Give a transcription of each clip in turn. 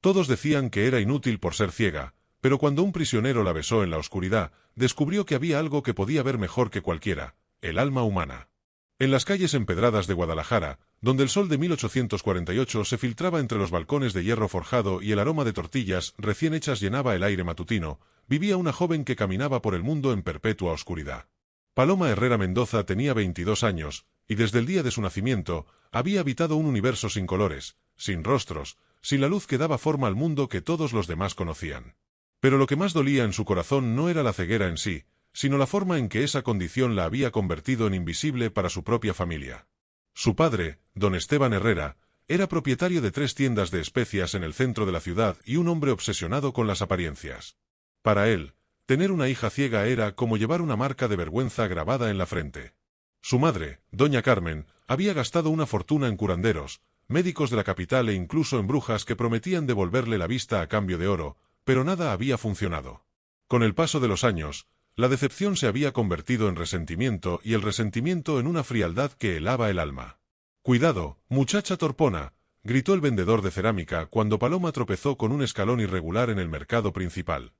Todos decían que era inútil por ser ciega, pero cuando un prisionero la besó en la oscuridad, descubrió que había algo que podía ver mejor que cualquiera: el alma humana. En las calles empedradas de Guadalajara, donde el sol de 1848 se filtraba entre los balcones de hierro forjado y el aroma de tortillas recién hechas llenaba el aire matutino, vivía una joven que caminaba por el mundo en perpetua oscuridad. Paloma Herrera Mendoza tenía 22 años, y desde el día de su nacimiento, había habitado un universo sin colores, sin rostros, sin la luz que daba forma al mundo que todos los demás conocían. Pero lo que más dolía en su corazón no era la ceguera en sí, sino la forma en que esa condición la había convertido en invisible para su propia familia. Su padre, don Esteban Herrera, era propietario de 3 tiendas de especias en el centro de la ciudad y un hombre obsesionado con las apariencias. Para él, tener una hija ciega era como llevar una marca de vergüenza grabada en la frente. Su madre, doña Carmen, había gastado una fortuna en curanderos, médicos de la capital e incluso en brujas que prometían devolverle la vista a cambio de oro, pero nada había funcionado. Con el paso de los años, la decepción se había convertido en resentimiento y el resentimiento en una frialdad que helaba el alma. «Cuidado, muchacha torpona», gritó el vendedor de cerámica cuando Paloma tropezó con un escalón irregular en el mercado principal.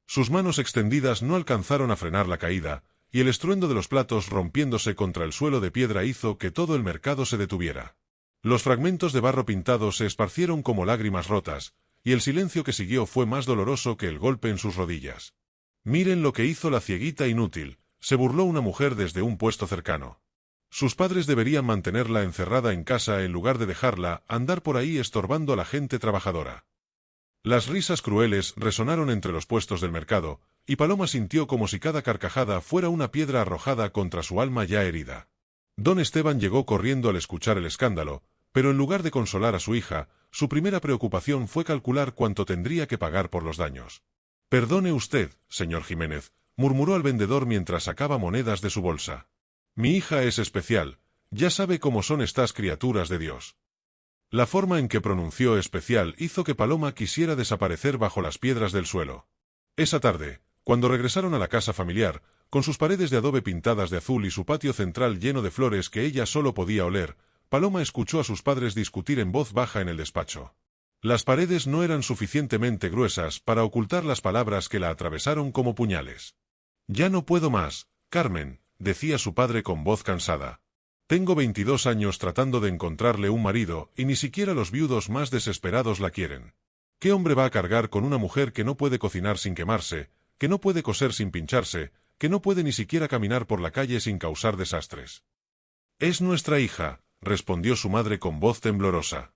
Sus manos extendidas no alcanzaron a frenar la caída, y el estruendo de los platos rompiéndose contra el suelo de piedra hizo que todo el mercado se detuviera. Los fragmentos de barro pintado se esparcieron como lágrimas rotas, y el silencio que siguió fue más doloroso que el golpe en sus rodillas. «Miren lo que hizo la cieguita inútil», se burló una mujer desde un puesto cercano. Sus padres deberían mantenerla encerrada en casa en lugar de dejarla andar por ahí estorbando a la gente trabajadora. Las risas crueles resonaron entre los puestos del mercado, y Paloma sintió como si cada carcajada fuera una piedra arrojada contra su alma ya herida. Don Esteban llegó corriendo al escuchar el escándalo, pero en lugar de consolar a su hija, su primera preocupación fue calcular cuánto tendría que pagar por los daños. «Perdone usted, señor Jiménez», murmuró el vendedor mientras sacaba monedas de su bolsa. «Mi hija es especial, ya sabe cómo son estas criaturas de Dios». La forma en que pronunció especial hizo que Paloma quisiera desaparecer bajo las piedras del suelo. Esa tarde, cuando regresaron a la casa familiar, con sus paredes de adobe pintadas de azul y su patio central lleno de flores que ella solo podía oler, Paloma escuchó a sus padres discutir en voz baja en el despacho. Las paredes no eran suficientemente gruesas para ocultar las palabras que la atravesaron como puñales. «Ya no puedo más, Carmen», decía su padre con voz cansada. «Tengo 22 años tratando de encontrarle un marido y ni siquiera los viudos más desesperados la quieren. ¿Qué hombre va a cargar con una mujer que no puede cocinar sin quemarse, que no puede coser sin pincharse, que no puede ni siquiera caminar por la calle sin causar desastres?» «Es nuestra hija», respondió su madre con voz temblorosa.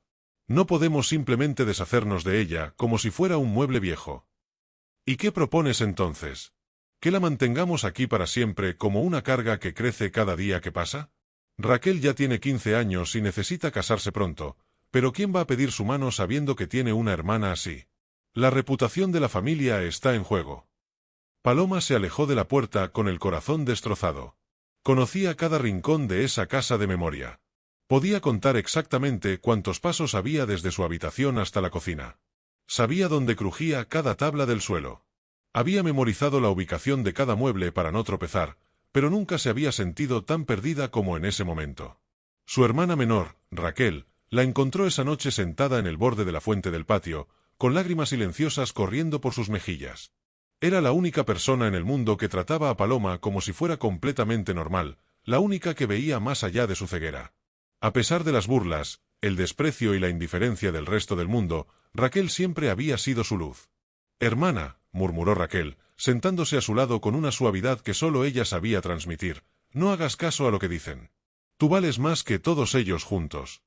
«No podemos simplemente deshacernos de ella como si fuera un mueble viejo». «¿Y qué propones entonces? ¿Que la mantengamos aquí para siempre como una carga que crece cada día que pasa? Raquel ya tiene 15 años y necesita casarse pronto, pero ¿quién va a pedir su mano sabiendo que tiene una hermana así? La reputación de la familia está en juego». Paloma se alejó de la puerta con el corazón destrozado. Conocía cada rincón de esa casa de memoria. Podía contar exactamente cuántos pasos había desde su habitación hasta la cocina. Sabía dónde crujía cada tabla del suelo. Había memorizado la ubicación de cada mueble para no tropezar, pero nunca se había sentido tan perdida como en ese momento. Su hermana menor, Raquel, la encontró esa noche sentada en el borde de la fuente del patio, con lágrimas silenciosas corriendo por sus mejillas. Era la única persona en el mundo que trataba a Paloma como si fuera completamente normal, la única que veía más allá de su ceguera. A pesar de las burlas, el desprecio y la indiferencia del resto del mundo, Raquel siempre había sido su luz. «Hermana», murmuró Raquel, sentándose a su lado con una suavidad que solo ella sabía transmitir, «no hagas caso a lo que dicen. Tú vales más que todos ellos juntos».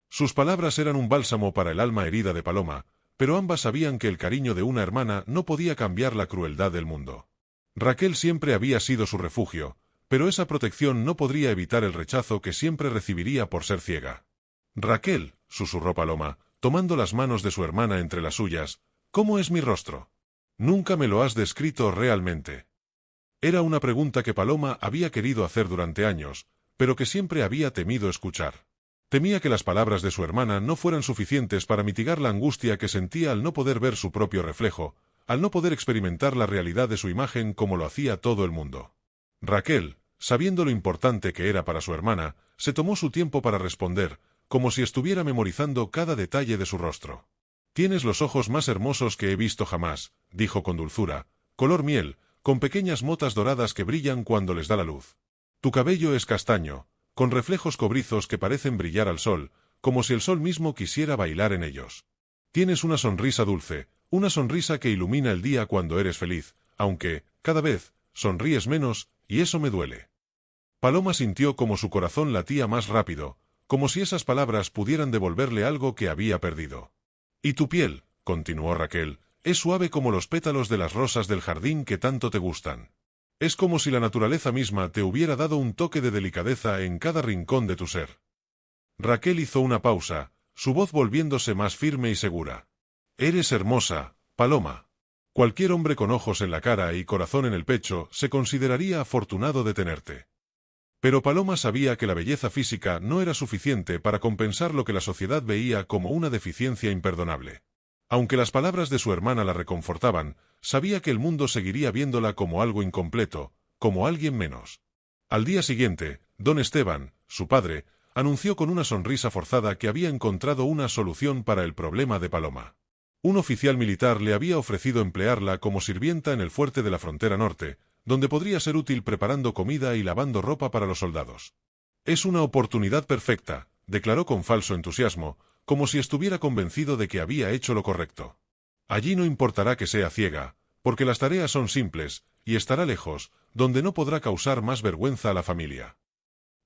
Sus palabras eran un bálsamo para el alma herida de Paloma, pero ambas sabían que el cariño de una hermana no podía cambiar la crueldad del mundo. Raquel siempre había sido su refugio, pero esa protección no podría evitar el rechazo que siempre recibiría por ser ciega. «Raquel», susurró Paloma, tomando las manos de su hermana entre las suyas, «¿cómo es mi rostro? Nunca me lo has descrito realmente». Era una pregunta que Paloma había querido hacer durante años, pero que siempre había temido escuchar. Temía que las palabras de su hermana no fueran suficientes para mitigar la angustia que sentía al no poder ver su propio reflejo, al no poder experimentar la realidad de su imagen como lo hacía todo el mundo. Raquel, sabiendo lo importante que era para su hermana, se tomó su tiempo para responder, como si estuviera memorizando cada detalle de su rostro. Tienes los ojos más hermosos que he visto jamás, dijo con dulzura, color miel, con pequeñas motas doradas que brillan cuando les da la luz. Tu cabello es castaño, con reflejos cobrizos que parecen brillar al sol, como si el sol mismo quisiera bailar en ellos. Tienes una sonrisa dulce, una sonrisa que ilumina el día cuando eres feliz, aunque, cada vez, sonríes menos, y eso me duele. Paloma sintió como su corazón latía más rápido, como si esas palabras pudieran devolverle algo que había perdido. Y tu piel, continuó Raquel, es suave como los pétalos de las rosas del jardín que tanto te gustan. Es como si la naturaleza misma te hubiera dado un toque de delicadeza en cada rincón de tu ser. Raquel hizo una pausa, su voz volviéndose más firme y segura. Eres hermosa, Paloma. Cualquier hombre con ojos en la cara y corazón en el pecho se consideraría afortunado de tenerte. Pero Paloma sabía que la belleza física no era suficiente para compensar lo que la sociedad veía como una deficiencia imperdonable. Aunque las palabras de su hermana la reconfortaban, sabía que el mundo seguiría viéndola como algo incompleto, como alguien menos. Al día siguiente, don Esteban, su padre, anunció con una sonrisa forzada que había encontrado una solución para el problema de Paloma. Un oficial militar le había ofrecido emplearla como sirvienta en el fuerte de la frontera norte, donde podría ser útil preparando comida y lavando ropa para los soldados. Es una oportunidad perfecta, declaró con falso entusiasmo, como si estuviera convencido de que había hecho lo correcto. Allí no importará que sea ciega, porque las tareas son simples, y estará lejos, donde no podrá causar más vergüenza a la familia.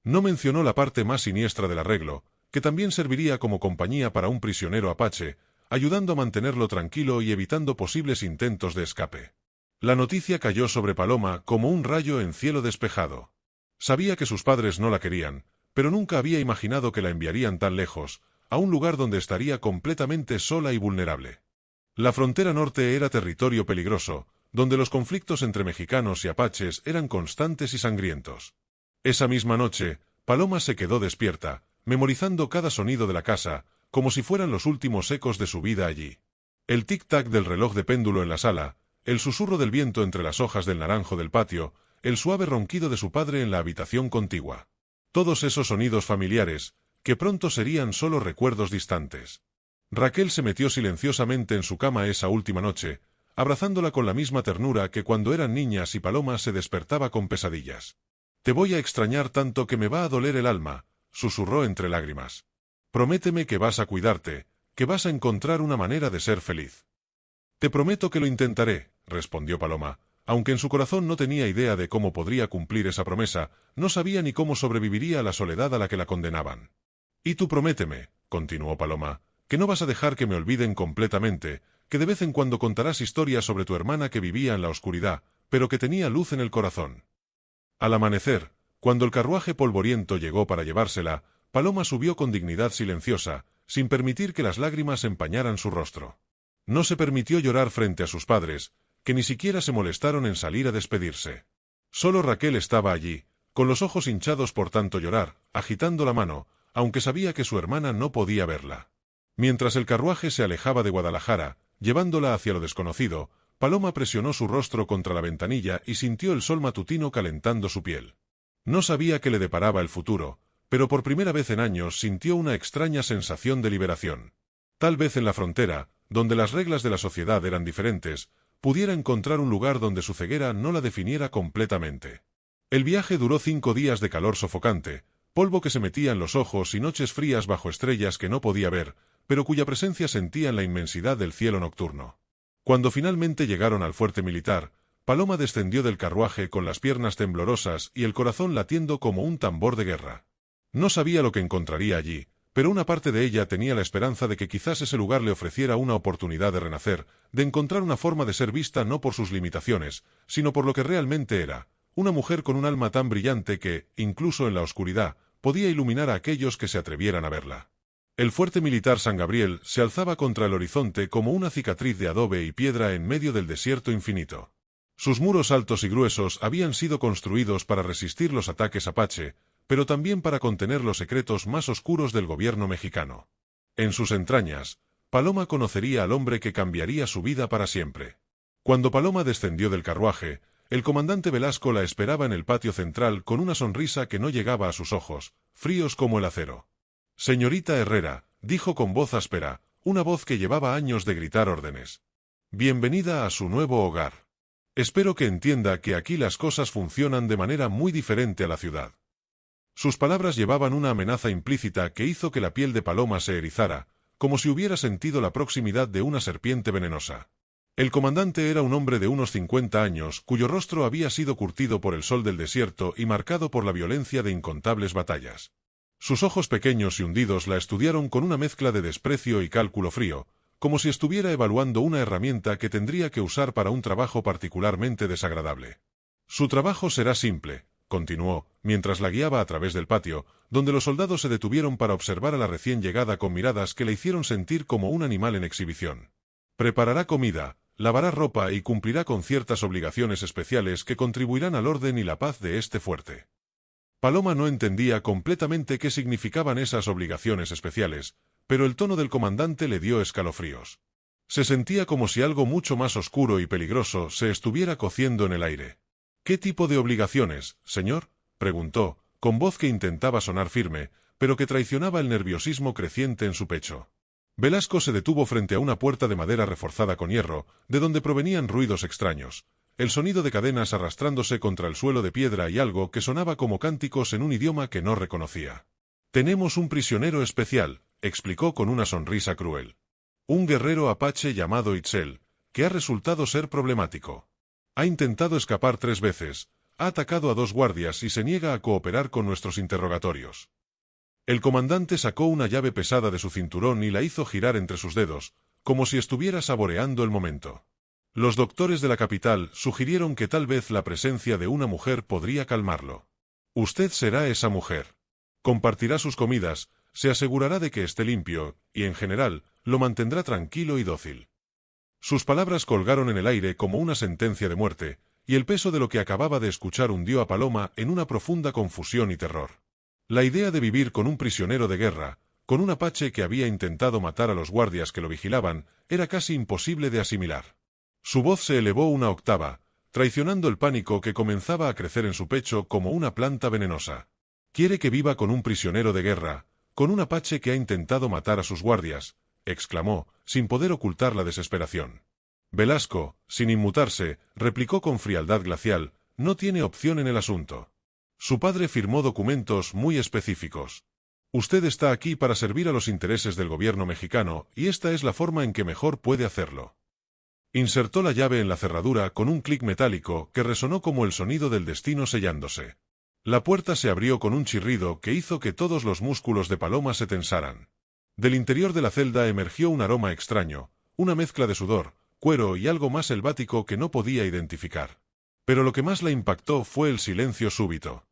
No mencionó la parte más siniestra del arreglo, que también serviría como compañía para un prisionero apache, ayudando a mantenerlo tranquilo y evitando posibles intentos de escape. La noticia cayó sobre Paloma como un rayo en cielo despejado. Sabía que sus padres no la querían, pero nunca había imaginado que la enviarían tan lejos, a un lugar donde estaría completamente sola y vulnerable. La frontera norte era territorio peligroso, donde los conflictos entre mexicanos y apaches eran constantes y sangrientos. Esa misma noche, Paloma se quedó despierta, memorizando cada sonido de la casa, como si fueran los últimos ecos de su vida allí. El tic-tac del reloj de péndulo en la sala, el susurro del viento entre las hojas del naranjo del patio, el suave ronquido de su padre en la habitación contigua. Todos esos sonidos familiares, que pronto serían solo recuerdos distantes. Raquel se metió silenciosamente en su cama esa última noche, abrazándola con la misma ternura que cuando eran niñas y Paloma se despertaba con pesadillas. «Te voy a extrañar tanto que me va a doler el alma», susurró entre lágrimas. «Prométeme que vas a cuidarte, que vas a encontrar una manera de ser feliz». «Te prometo que lo intentaré», respondió Paloma, aunque en su corazón no tenía idea de cómo podría cumplir esa promesa, no sabía ni cómo sobreviviría a la soledad a la que la condenaban. «Y tú prométeme», continuó Paloma, «que no vas a dejar que me olviden completamente, que de vez en cuando contarás historias sobre tu hermana que vivía en la oscuridad, pero que tenía luz en el corazón». Al amanecer, cuando el carruaje polvoriento llegó para llevársela, Paloma subió con dignidad silenciosa, sin permitir que las lágrimas empañaran su rostro. No se permitió llorar frente a sus padres, que ni siquiera se molestaron en salir a despedirse. Solo Raquel estaba allí, con los ojos hinchados por tanto llorar, agitando la mano, aunque sabía que su hermana no podía verla. Mientras el carruaje se alejaba de Guadalajara, llevándola hacia lo desconocido, Paloma presionó su rostro contra la ventanilla y sintió el sol matutino calentando su piel. No sabía qué le deparaba el futuro, pero por primera vez en años sintió una extraña sensación de liberación. Tal vez en la frontera, donde las reglas de la sociedad eran diferentes, pudiera encontrar un lugar donde su ceguera no la definiera completamente. El viaje duró 5 días de calor sofocante, polvo que se metía en los ojos y noches frías bajo estrellas que no podía ver, pero cuya presencia sentía en la inmensidad del cielo nocturno. Cuando finalmente llegaron al fuerte militar, Paloma descendió del carruaje con las piernas temblorosas y el corazón latiendo como un tambor de guerra. No sabía lo que encontraría allí, pero una parte de ella tenía la esperanza de que quizás ese lugar le ofreciera una oportunidad de renacer, de encontrar una forma de ser vista no por sus limitaciones, sino por lo que realmente era, una mujer con un alma tan brillante que, incluso en la oscuridad, podía iluminar a aquellos que se atrevieran a verla. El fuerte militar San Gabriel se alzaba contra el horizonte como una cicatriz de adobe y piedra en medio del desierto infinito. Sus muros altos y gruesos habían sido construidos para resistir los ataques apache, pero también para contener los secretos más oscuros del gobierno mexicano. En sus entrañas, Paloma conocería al hombre que cambiaría su vida para siempre. Cuando Paloma descendió del carruaje, el comandante Velasco la esperaba en el patio central con una sonrisa que no llegaba a sus ojos, fríos como el acero. «Señorita Herrera», dijo con voz áspera, una voz que llevaba años de gritar órdenes. Bienvenida a su nuevo hogar. Espero que entienda que aquí las cosas funcionan de manera muy diferente a la ciudad. Sus palabras llevaban una amenaza implícita que hizo que la piel de Paloma se erizara, como si hubiera sentido la proximidad de una serpiente venenosa. El comandante era un hombre de unos 50 años, cuyo rostro había sido curtido por el sol del desierto y marcado por la violencia de incontables batallas. Sus ojos pequeños y hundidos la estudiaron con una mezcla de desprecio y cálculo frío, como si estuviera evaluando una herramienta que tendría que usar para un trabajo particularmente desagradable. Su trabajo será simple, continuó, mientras la guiaba a través del patio, donde los soldados se detuvieron para observar a la recién llegada con miradas que le hicieron sentir como un animal en exhibición. Preparará comida, lavará ropa y cumplirá con ciertas obligaciones especiales que contribuirán al orden y la paz de este fuerte. Paloma no entendía completamente qué significaban esas obligaciones especiales, pero el tono del comandante le dio escalofríos. Se sentía como si algo mucho más oscuro y peligroso se estuviera cociendo en el aire. ¿Qué tipo de obligaciones, señor?, preguntó, con voz que intentaba sonar firme, pero que traicionaba el nerviosismo creciente en su pecho. Velasco se detuvo frente a una puerta de madera reforzada con hierro, de donde provenían ruidos extraños, el sonido de cadenas arrastrándose contra el suelo de piedra y algo que sonaba como cánticos en un idioma que no reconocía. «Tenemos un prisionero especial», explicó con una sonrisa cruel. «Un guerrero apache llamado Itzel, que ha resultado ser problemático. Ha intentado escapar 3 veces, ha atacado a 2 guardias y se niega a cooperar con nuestros interrogatorios». El comandante sacó una llave pesada de su cinturón y la hizo girar entre sus dedos, como si estuviera saboreando el momento. Los doctores de la capital sugirieron que tal vez la presencia de una mujer podría calmarlo. Usted será esa mujer. Compartirá sus comidas, se asegurará de que esté limpio, y en general, lo mantendrá tranquilo y dócil. Sus palabras colgaron en el aire como una sentencia de muerte, y el peso de lo que acababa de escuchar hundió a Paloma en una profunda confusión y terror. La idea de vivir con un prisionero de guerra, con un apache que había intentado matar a los guardias que lo vigilaban, era casi imposible de asimilar. Su voz se elevó una octava, traicionando el pánico que comenzaba a crecer en su pecho como una planta venenosa. «¿Quiere que viva con un prisionero de guerra, con un apache que ha intentado matar a sus guardias?», exclamó, sin poder ocultar la desesperación. Velasco, sin inmutarse, replicó con frialdad glacial: «No tiene opción en el asunto. Su padre firmó documentos muy específicos. Usted está aquí para servir a los intereses del gobierno mexicano, y esta es la forma en que mejor puede hacerlo». Insertó la llave en la cerradura con un clic metálico que resonó como el sonido del destino sellándose. La puerta se abrió con un chirrido que hizo que todos los músculos de Paloma se tensaran. Del interior de la celda emergió un aroma extraño, una mezcla de sudor, cuero y algo más selvático que no podía identificar. Pero lo que más la impactó fue el silencio súbito.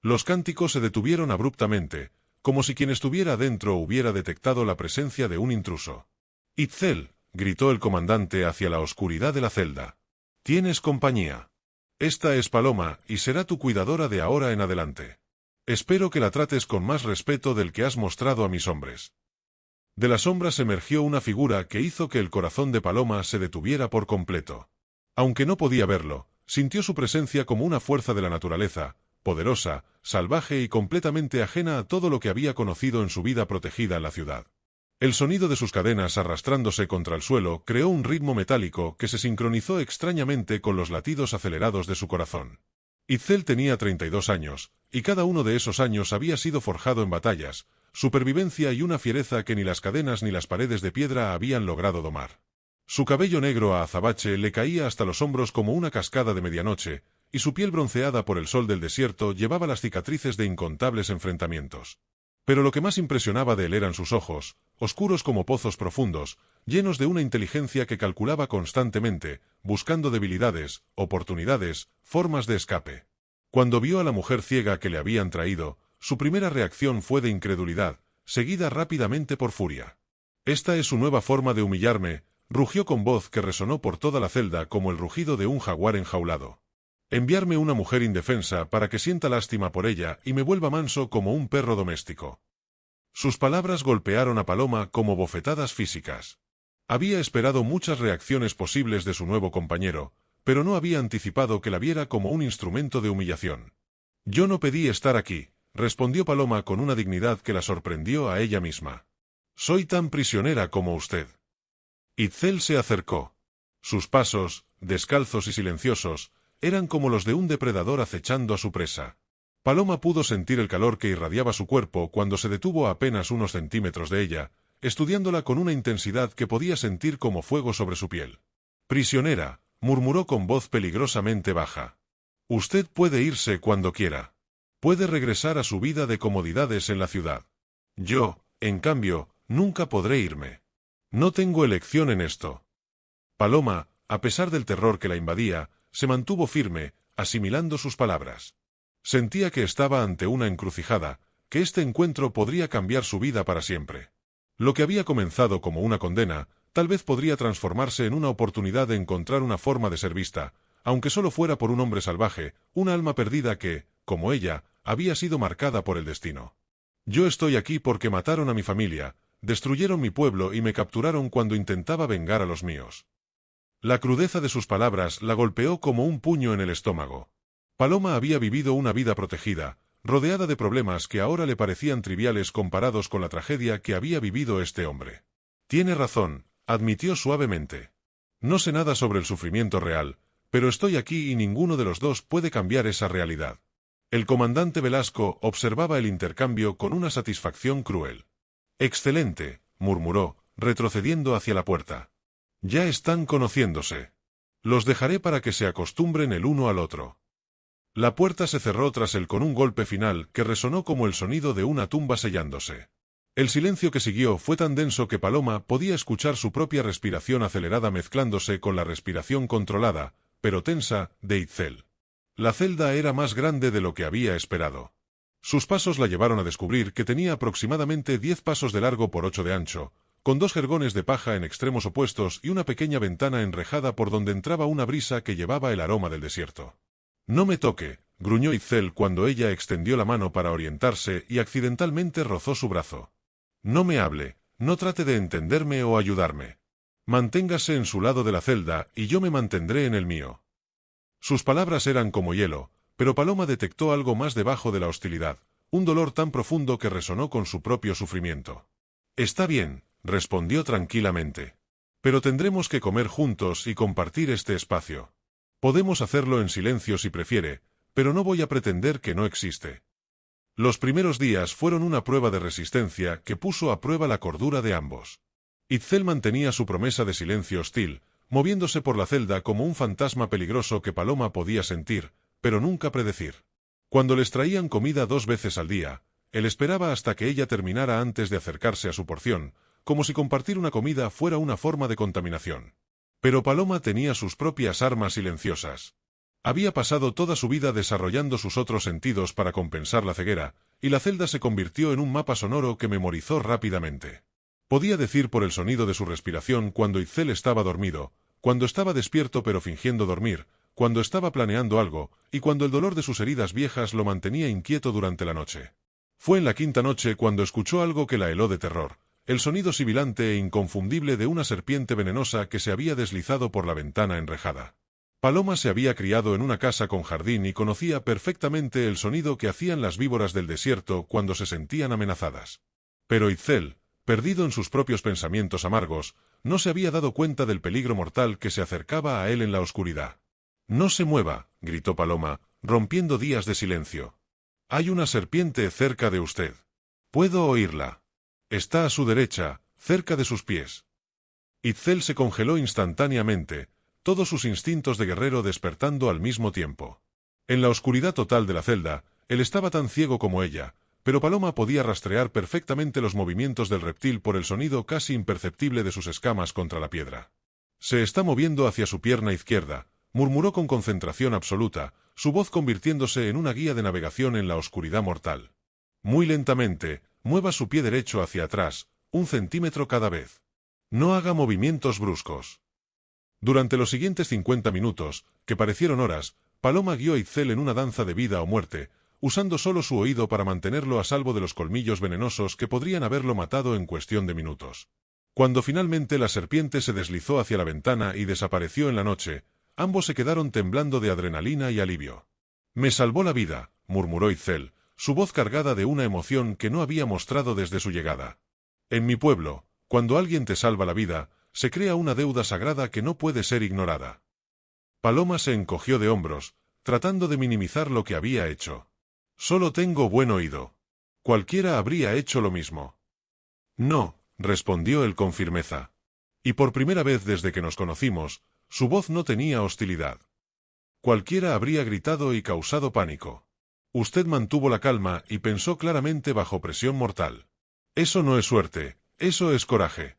Los cánticos se detuvieron abruptamente, como si quien estuviera dentro hubiera detectado la presencia de un intruso. «Itzel», gritó el comandante hacia la oscuridad de la celda. «Tienes compañía. Esta es Paloma y será tu cuidadora de ahora en adelante. Espero que la trates con más respeto del que has mostrado a mis hombres». De las sombras emergió una figura que hizo que el corazón de Paloma se detuviera por completo. Aunque no podía verlo, sintió su presencia como una fuerza de la naturaleza, poderosa, salvaje y completamente ajena a todo lo que había conocido en su vida protegida en la ciudad. El sonido de sus cadenas arrastrándose contra el suelo creó un ritmo metálico que se sincronizó extrañamente con los latidos acelerados de su corazón. Itzel tenía 32 años, y cada uno de esos años había sido forjado en batallas, supervivencia y una fiereza que ni las cadenas ni las paredes de piedra habían logrado domar. Su cabello negro a azabache le caía hasta los hombros como una cascada de medianoche, y su piel bronceada por el sol del desierto llevaba las cicatrices de incontables enfrentamientos. Pero lo que más impresionaba de él eran sus ojos, oscuros como pozos profundos, llenos de una inteligencia que calculaba constantemente, buscando debilidades, oportunidades, formas de escape. Cuando vio a la mujer ciega que le habían traído, su primera reacción fue de incredulidad, seguida rápidamente por furia. «Esta es su nueva forma de humillarme», rugió con voz que resonó por toda la celda como el rugido de un jaguar enjaulado. «Enviarme una mujer indefensa para que sienta lástima por ella y me vuelva manso como un perro doméstico». Sus palabras golpearon a Paloma como bofetadas físicas. Había esperado muchas reacciones posibles de su nuevo compañero, pero no había anticipado que la viera como un instrumento de humillación. «Yo no pedí estar aquí», respondió Paloma con una dignidad que la sorprendió a ella misma. Soy tan prisionera como usted. Itzel se acercó. Sus pasos, descalzos y silenciosos, eran como los de un depredador acechando a su presa. Paloma pudo sentir el calor que irradiaba su cuerpo cuando se detuvo a apenas unos centímetros de ella, estudiándola con una intensidad que podía sentir como fuego sobre su piel. «Prisionera», murmuró con voz peligrosamente baja. «Usted puede irse cuando quiera. Puede regresar a su vida de comodidades en la ciudad. Yo, en cambio, nunca podré irme. No tengo elección en esto». Paloma, a pesar del terror que la invadía, se mantuvo firme, asimilando sus palabras. Sentía que estaba ante una encrucijada, que este encuentro podría cambiar su vida para siempre. Lo que había comenzado como una condena, tal vez podría transformarse en una oportunidad de encontrar una forma de ser vista, aunque solo fuera por un hombre salvaje, una alma perdida que, como ella, había sido marcada por el destino. «Yo estoy aquí porque mataron a mi familia, destruyeron mi pueblo y me capturaron cuando intentaba vengar a los míos». La crudeza de sus palabras la golpeó como un puño en el estómago. Paloma había vivido una vida protegida, rodeada de problemas que ahora le parecían triviales comparados con la tragedia que había vivido este hombre. «Tiene razón», admitió suavemente. «No sé nada sobre el sufrimiento real, pero estoy aquí y ninguno de los dos puede cambiar esa realidad». El comandante Velasco observaba el intercambio con una satisfacción cruel. «Excelente», murmuró, retrocediendo hacia la puerta. «Ya están conociéndose. Los dejaré para que se acostumbren el uno al otro». La puerta se cerró tras él con un golpe final que resonó como el sonido de una tumba sellándose. El silencio que siguió fue tan denso que Paloma podía escuchar su propia respiración acelerada mezclándose con la respiración controlada, pero tensa, de Itzel. La celda era más grande de lo que había esperado. Sus pasos la llevaron a descubrir que tenía aproximadamente 10 pasos de largo por 8 de ancho, con 2 jergones de paja en extremos opuestos y una pequeña ventana enrejada por donde entraba una brisa que llevaba el aroma del desierto. «No me toque», gruñó Itzel cuando ella extendió la mano para orientarse y accidentalmente rozó su brazo. «No me hable, no trate de entenderme o ayudarme. Manténgase en su lado de la celda y yo me mantendré en el mío». Sus palabras eran como hielo, pero Paloma detectó algo más debajo de la hostilidad, un dolor tan profundo que resonó con su propio sufrimiento. «Está bien», respondió tranquilamente. «Pero tendremos que comer juntos y compartir este espacio. Podemos hacerlo en silencio si prefiere, pero no voy a pretender que no existe». Los primeros días fueron una prueba de resistencia que puso a prueba la cordura de ambos. Itzel mantenía su promesa de silencio hostil, moviéndose por la celda como un fantasma peligroso que Paloma podía sentir, pero nunca predecir. Cuando les traían comida 2 veces al día, él esperaba hasta que ella terminara antes de acercarse a su porción, como si compartir una comida fuera una forma de contaminación. Pero Paloma tenía sus propias armas silenciosas. Había pasado toda su vida desarrollando sus otros sentidos para compensar la ceguera, y la celda se convirtió en un mapa sonoro que memorizó rápidamente. Podía decir por el sonido de su respiración cuando Itzel estaba dormido, cuando estaba despierto pero fingiendo dormir, cuando estaba planeando algo, y cuando el dolor de sus heridas viejas lo mantenía inquieto durante la noche. Fue en la 5ª noche cuando escuchó algo que la heló de terror. El sonido sibilante e inconfundible de una serpiente venenosa que se había deslizado por la ventana enrejada. Paloma se había criado en una casa con jardín y conocía perfectamente el sonido que hacían las víboras del desierto cuando se sentían amenazadas. Pero Itzel, perdido en sus propios pensamientos amargos, no se había dado cuenta del peligro mortal que se acercaba a él en la oscuridad. «No se mueva», gritó Paloma, rompiendo días de silencio. «Hay una serpiente cerca de usted. Puedo oírla. Está a su derecha, cerca de sus pies». Itzel se congeló instantáneamente, todos sus instintos de guerrero despertando al mismo tiempo. En la oscuridad total de la celda, él estaba tan ciego como ella, pero Paloma podía rastrear perfectamente los movimientos del reptil por el sonido casi imperceptible de sus escamas contra la piedra. «Se está moviendo hacia su pierna izquierda», murmuró con concentración absoluta, su voz convirtiéndose en una guía de navegación en la oscuridad mortal. «Muy lentamente, mueva su pie derecho hacia atrás, 1 centímetro cada vez. No haga movimientos bruscos». Durante los siguientes 50 minutos, que parecieron horas, Paloma guió a Itzel en una danza de vida o muerte, usando solo su oído para mantenerlo a salvo de los colmillos venenosos que podrían haberlo matado en cuestión de minutos. Cuando finalmente la serpiente se deslizó hacia la ventana y desapareció en la noche, ambos se quedaron temblando de adrenalina y alivio. «Me salvó la vida», murmuró Itzel, su voz cargada de una emoción que no había mostrado desde su llegada. En mi pueblo, cuando alguien te salva la vida, se crea una deuda sagrada que no puede ser ignorada. Paloma se encogió de hombros, tratando de minimizar lo que había hecho. Solo tengo buen oído. Cualquiera habría hecho lo mismo. No, respondió él con firmeza. Y por primera vez desde que nos conocimos, su voz no tenía hostilidad. Cualquiera habría gritado y causado pánico. Usted mantuvo la calma y pensó claramente bajo presión mortal. Eso no es suerte, eso es coraje.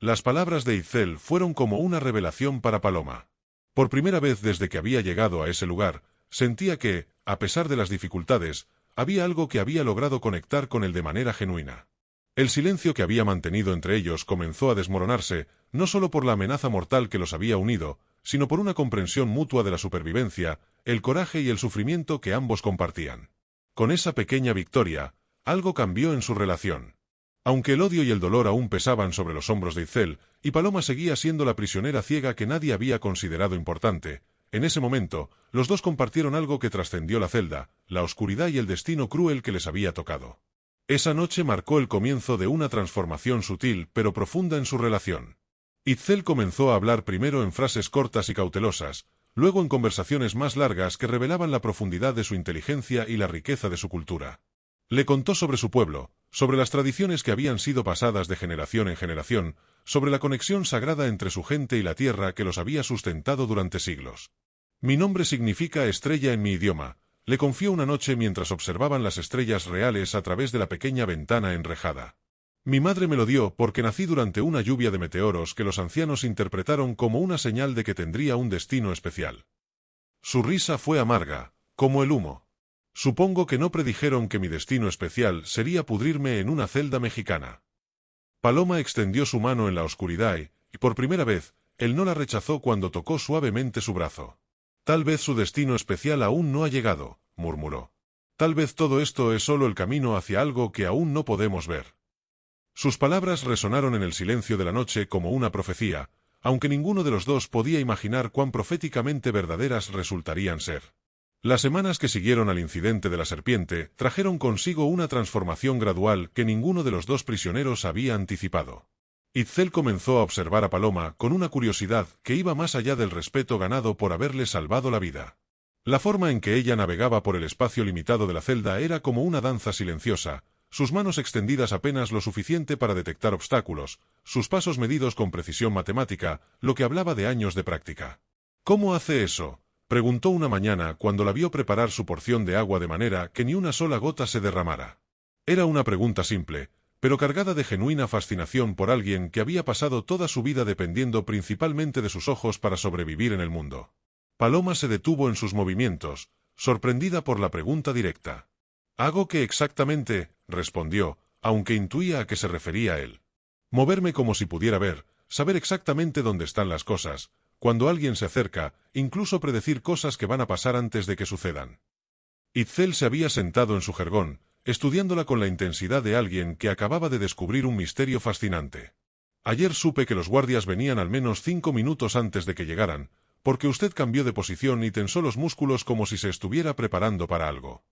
Las palabras de Itzel fueron como una revelación para Paloma. Por primera vez desde que había llegado a ese lugar, sentía que, a pesar de las dificultades, había algo que había logrado conectar con él de manera genuina. El silencio que había mantenido entre ellos comenzó a desmoronarse, no solo por la amenaza mortal que los había unido, sino por una comprensión mutua de la supervivencia, el coraje y el sufrimiento que ambos compartían. Con esa pequeña victoria, algo cambió en su relación. Aunque el odio y el dolor aún pesaban sobre los hombros de Itzel, y Paloma seguía siendo la prisionera ciega que nadie había considerado importante, en ese momento, los dos compartieron algo que trascendió la celda, la oscuridad y el destino cruel que les había tocado. Esa noche marcó el comienzo de una transformación sutil pero profunda en su relación. Itzel comenzó a hablar primero en frases cortas y cautelosas, luego en conversaciones más largas que revelaban la profundidad de su inteligencia y la riqueza de su cultura. Le contó sobre su pueblo, sobre las tradiciones que habían sido pasadas de generación en generación, sobre la conexión sagrada entre su gente y la tierra que los había sustentado durante siglos. Mi nombre significa estrella en mi idioma, le confió una noche mientras observaban las estrellas reales a través de la pequeña ventana enrejada. Mi madre me lo dio porque nací durante una lluvia de meteoros que los ancianos interpretaron como una señal de que tendría un destino especial. Su risa fue amarga, como el humo. Supongo que no predijeron que mi destino especial sería pudrirme en una celda mexicana. Paloma extendió su mano en la oscuridad y, por primera vez, él no la rechazó cuando tocó suavemente su brazo. Tal vez su destino especial aún no ha llegado, murmuró. Tal vez todo esto es solo el camino hacia algo que aún no podemos ver. Sus palabras resonaron en el silencio de la noche como una profecía, aunque ninguno de los dos podía imaginar cuán proféticamente verdaderas resultarían ser. Las semanas que siguieron al incidente de la serpiente trajeron consigo una transformación gradual que ninguno de los dos prisioneros había anticipado. Itzel comenzó a observar a Paloma con una curiosidad que iba más allá del respeto ganado por haberle salvado la vida. La forma en que ella navegaba por el espacio limitado de la celda era como una danza silenciosa, sus manos extendidas apenas lo suficiente para detectar obstáculos, sus pasos medidos con precisión matemática, lo que hablaba de años de práctica. ¿Cómo hace eso?, preguntó una mañana cuando la vio preparar su porción de agua de manera que ni una sola gota se derramara. Era una pregunta simple, pero cargada de genuina fascinación por alguien que había pasado toda su vida dependiendo principalmente de sus ojos para sobrevivir en el mundo. Paloma se detuvo en sus movimientos, sorprendida por la pregunta directa. «¿Hago qué exactamente?», respondió, aunque intuía a qué se refería él. «Moverme como si pudiera ver, saber exactamente dónde están las cosas, cuando alguien se acerca, incluso predecir cosas que van a pasar antes de que sucedan». Itzel se había sentado en su jergón, estudiándola con la intensidad de alguien que acababa de descubrir un misterio fascinante. «Ayer supe que los guardias venían al menos 5 minutos antes de que llegaran, porque usted cambió de posición y tensó los músculos como si se estuviera preparando para algo».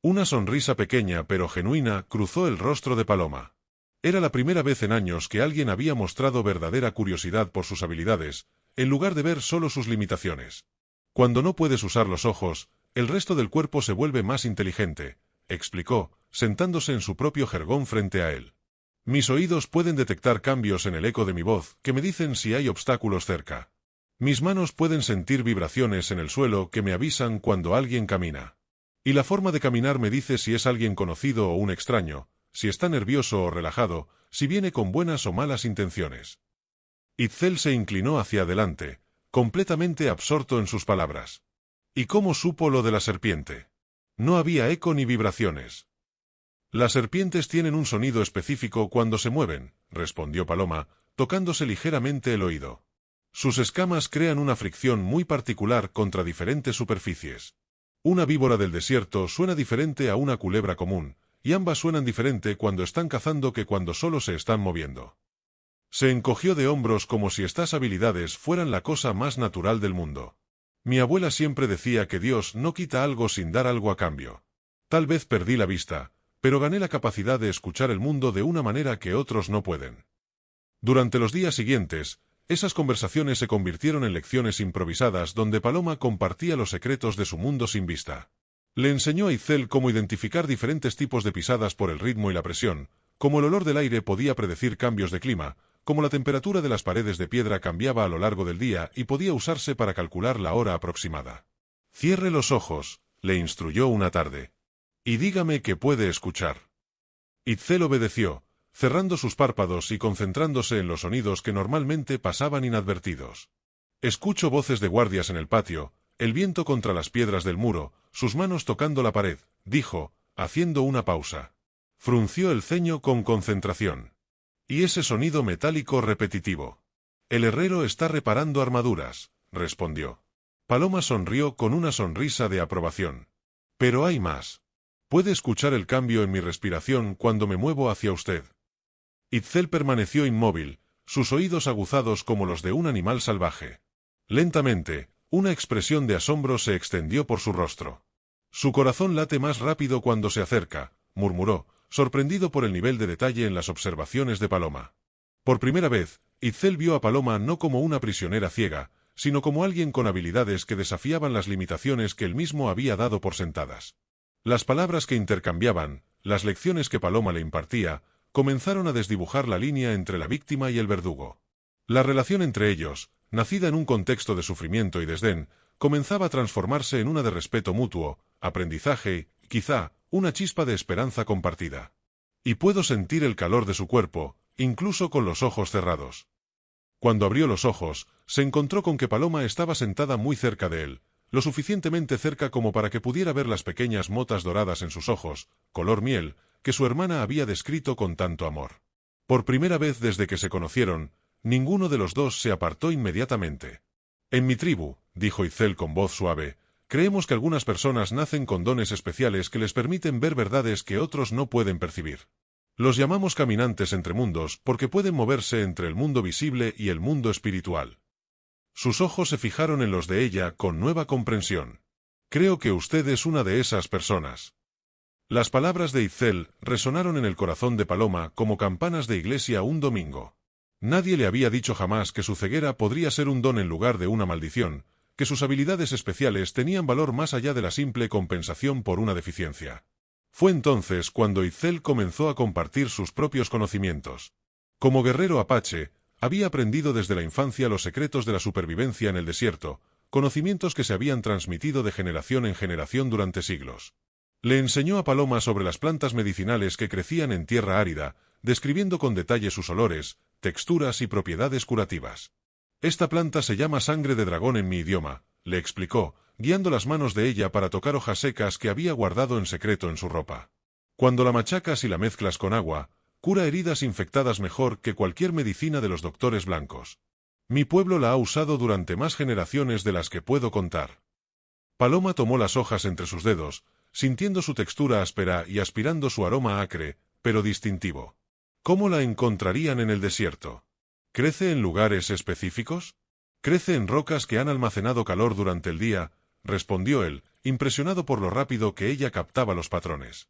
Una sonrisa pequeña pero genuina cruzó el rostro de Paloma. Era la primera vez en años que alguien había mostrado verdadera curiosidad por sus habilidades, en lugar de ver solo sus limitaciones. Cuando no puedes usar los ojos, el resto del cuerpo se vuelve más inteligente, explicó, sentándose en su propio jergón frente a él. Mis oídos pueden detectar cambios en el eco de mi voz que me dicen si hay obstáculos cerca. Mis manos pueden sentir vibraciones en el suelo que me avisan cuando alguien camina. Y la forma de caminar me dice si es alguien conocido o un extraño, si está nervioso o relajado, si viene con buenas o malas intenciones. Itzel se inclinó hacia adelante, completamente absorto en sus palabras. ¿Y cómo supo lo de la serpiente? No había eco ni vibraciones. Las serpientes tienen un sonido específico cuando se mueven, respondió Paloma, tocándose ligeramente el oído. Sus escamas crean una fricción muy particular contra diferentes superficies. Una víbora del desierto suena diferente a una culebra común, y ambas suenan diferente cuando están cazando que cuando solo se están moviendo. Se encogió de hombros como si estas habilidades fueran la cosa más natural del mundo. Mi abuela siempre decía que Dios no quita algo sin dar algo a cambio. Tal vez perdí la vista, pero gané la capacidad de escuchar el mundo de una manera que otros no pueden. Durante los días siguientes, esas conversaciones se convirtieron en lecciones improvisadas donde Paloma compartía los secretos de su mundo sin vista. Le enseñó a Itzel cómo identificar diferentes tipos de pisadas por el ritmo y la presión, cómo el olor del aire podía predecir cambios de clima, cómo la temperatura de las paredes de piedra cambiaba a lo largo del día y podía usarse para calcular la hora aproximada. «Cierre los ojos», le instruyó una tarde. «Y dígame que puede escuchar». Itzel obedeció, cerrando sus párpados y concentrándose en los sonidos que normalmente pasaban inadvertidos. «Escucho voces de guardias en el patio, el viento contra las piedras del muro, sus manos tocando la pared», dijo, haciendo una pausa. Frunció el ceño con concentración. «Y ese sonido metálico repetitivo». «El herrero está reparando armaduras», respondió. Paloma sonrió con una sonrisa de aprobación. «Pero hay más. Puede escuchar el cambio en mi respiración cuando me muevo hacia usted». Itzel permaneció inmóvil, sus oídos aguzados como los de un animal salvaje. Lentamente, una expresión de asombro se extendió por su rostro. «Su corazón late más rápido cuando se acerca», murmuró, sorprendido por el nivel de detalle en las observaciones de Paloma. Por primera vez, Itzel vio a Paloma no como una prisionera ciega, sino como alguien con habilidades que desafiaban las limitaciones que él mismo había dado por sentadas. Las palabras que intercambiaban, las lecciones que Paloma le impartía, comenzaron a desdibujar la línea entre la víctima y el verdugo. La relación entre ellos, nacida en un contexto de sufrimiento y desdén, comenzaba a transformarse en una de respeto mutuo, aprendizaje y, quizá, una chispa de esperanza compartida. «Y puedo sentir el calor de su cuerpo, incluso con los ojos cerrados». Cuando abrió los ojos, se encontró con que Paloma estaba sentada muy cerca de él, lo suficientemente cerca como para que pudiera ver las pequeñas motas doradas en sus ojos, color miel, que su hermana había descrito con tanto amor. Por primera vez desde que se conocieron, ninguno de los dos se apartó inmediatamente. «En mi tribu», dijo Itzel con voz suave, «creemos que algunas personas nacen con dones especiales que les permiten ver verdades que otros no pueden percibir. Los llamamos caminantes entre mundos porque pueden moverse entre el mundo visible y el mundo espiritual». Sus ojos se fijaron en los de ella con nueva comprensión. «Creo que usted es una de esas personas». Las palabras de Itzel resonaron en el corazón de Paloma como campanas de iglesia un domingo. Nadie le había dicho jamás que su ceguera podría ser un don en lugar de una maldición, que sus habilidades especiales tenían valor más allá de la simple compensación por una deficiencia. Fue entonces cuando Itzel comenzó a compartir sus propios conocimientos. Como guerrero apache, había aprendido desde la infancia los secretos de la supervivencia en el desierto, conocimientos que se habían transmitido de generación en generación durante siglos. Le enseñó a Paloma sobre las plantas medicinales que crecían en tierra árida, describiendo con detalle sus olores, texturas y propiedades curativas. «Esta planta se llama sangre de dragón en mi idioma», le explicó, guiando las manos de ella para tocar hojas secas que había guardado en secreto en su ropa. «Cuando la machacas y la mezclas con agua, cura heridas infectadas mejor que cualquier medicina de los doctores blancos. Mi pueblo la ha usado durante más generaciones de las que puedo contar». Paloma tomó las hojas entre sus dedos, sintiendo su textura áspera y aspirando su aroma acre, pero distintivo. ¿Cómo la encontrarían en el desierto? ¿Crece en lugares específicos? «Crece en rocas que han almacenado calor durante el día», respondió él, impresionado por lo rápido que ella captaba los patrones.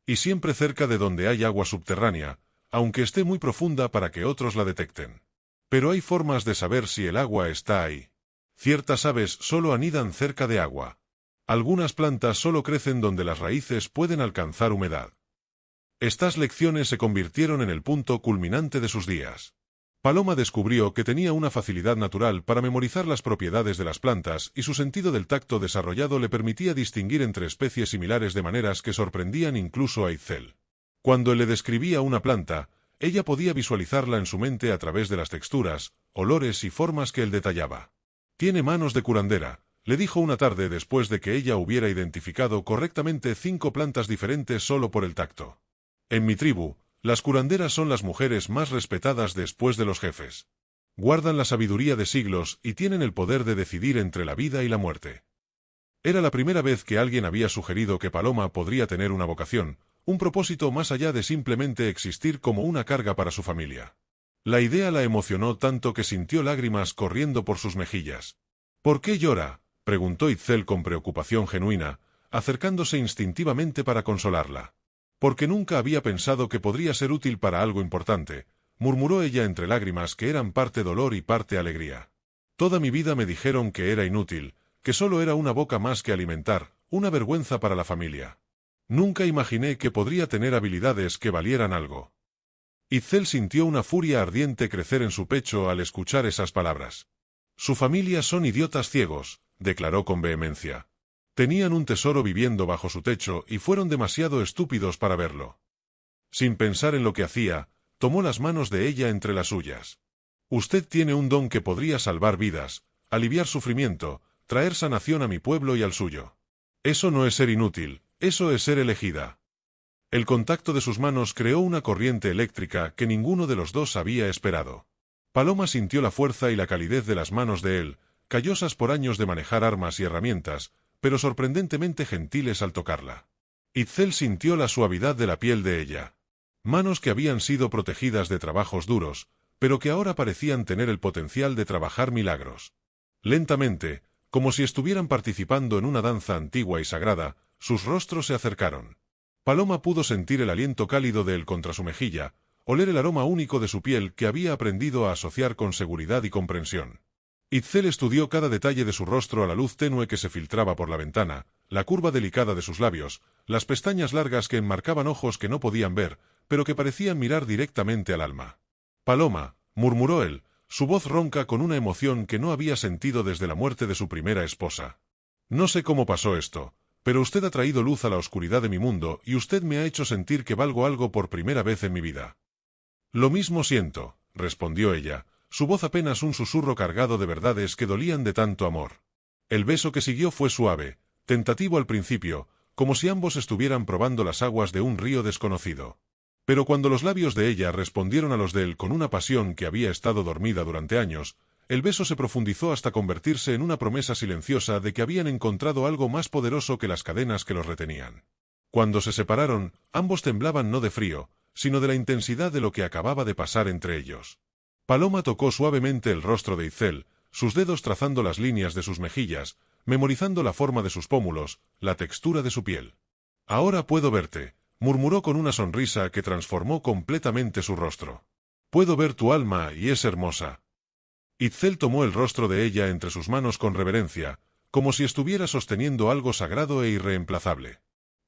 «Y siempre cerca de donde hay agua subterránea, aunque esté muy profunda para que otros la detecten. Pero hay formas de saber si el agua está ahí. Ciertas aves solo anidan cerca de agua. Algunas plantas solo crecen donde las raíces pueden alcanzar humedad». Estas lecciones se convirtieron en el punto culminante de sus días. Paloma descubrió que tenía una facilidad natural para memorizar las propiedades de las plantas y su sentido del tacto desarrollado le permitía distinguir entre especies similares de maneras que sorprendían incluso a Itzel. Cuando él le describía una planta, ella podía visualizarla en su mente a través de las texturas, olores y formas que él detallaba. «Tiene manos de curandera», le dijo una tarde después de que ella hubiera identificado correctamente 5 plantas diferentes solo por el tacto. «En mi tribu, las curanderas son las mujeres más respetadas después de los jefes. Guardan la sabiduría de siglos y tienen el poder de decidir entre la vida y la muerte». Era la primera vez que alguien había sugerido que Paloma podría tener una vocación, un propósito más allá de simplemente existir como una carga para su familia. La idea la emocionó tanto que sintió lágrimas corriendo por sus mejillas. «¿Por qué llora?», preguntó Itzel con preocupación genuina, acercándose instintivamente para consolarla. Porque nunca había pensado que podría ser útil para algo importante, murmuró ella entre lágrimas que eran parte dolor y parte alegría. Toda mi vida me dijeron que era inútil, que solo era una boca más que alimentar, una vergüenza para la familia. Nunca imaginé que podría tener habilidades que valieran algo. Itzel sintió una furia ardiente crecer en su pecho al escuchar esas palabras. Su familia son idiotas ciegos, declaró con vehemencia. Tenían un tesoro viviendo bajo su techo y fueron demasiado estúpidos para verlo. Sin pensar en lo que hacía, tomó las manos de ella entre las suyas. Usted tiene un don que podría salvar vidas, aliviar sufrimiento, traer sanación a mi pueblo y al suyo. Eso no es ser inútil, eso es ser elegida. El contacto de sus manos creó una corriente eléctrica que ninguno de los dos había esperado. Paloma sintió la fuerza y la calidez de las manos de él, callosas por años de manejar armas y herramientas, pero sorprendentemente gentiles al tocarla. Itzel sintió la suavidad de la piel de ella. Manos que habían sido protegidas de trabajos duros, pero que ahora parecían tener el potencial de trabajar milagros. Lentamente, como si estuvieran participando en una danza antigua y sagrada, sus rostros se acercaron. Paloma pudo sentir el aliento cálido de él contra su mejilla, oler el aroma único de su piel que había aprendido a asociar con seguridad y comprensión. Itzel estudió cada detalle de su rostro a la luz tenue que se filtraba por la ventana, la curva delicada de sus labios, las pestañas largas que enmarcaban ojos que no podían ver, pero que parecían mirar directamente al alma. «Paloma», murmuró él, su voz ronca con una emoción que no había sentido desde la muerte de su primera esposa. «No sé cómo pasó esto, pero usted ha traído luz a la oscuridad de mi mundo y usted me ha hecho sentir que valgo algo por primera vez en mi vida». «Lo mismo siento», respondió ella, su voz apenas un susurro cargado de verdades que dolían de tanto amor. El beso que siguió fue suave, tentativo al principio, como si ambos estuvieran probando las aguas de un río desconocido. Pero cuando los labios de ella respondieron a los de él con una pasión que había estado dormida durante años, el beso se profundizó hasta convertirse en una promesa silenciosa de que habían encontrado algo más poderoso que las cadenas que los retenían. Cuando se separaron, ambos temblaban no de frío, sino de la intensidad de lo que acababa de pasar entre ellos. Paloma tocó suavemente el rostro de Itzel, sus dedos trazando las líneas de sus mejillas, memorizando la forma de sus pómulos, la textura de su piel. «Ahora puedo verte», murmuró con una sonrisa que transformó completamente su rostro. «Puedo ver tu alma y es hermosa». Itzel tomó el rostro de ella entre sus manos con reverencia, como si estuviera sosteniendo algo sagrado e irreemplazable.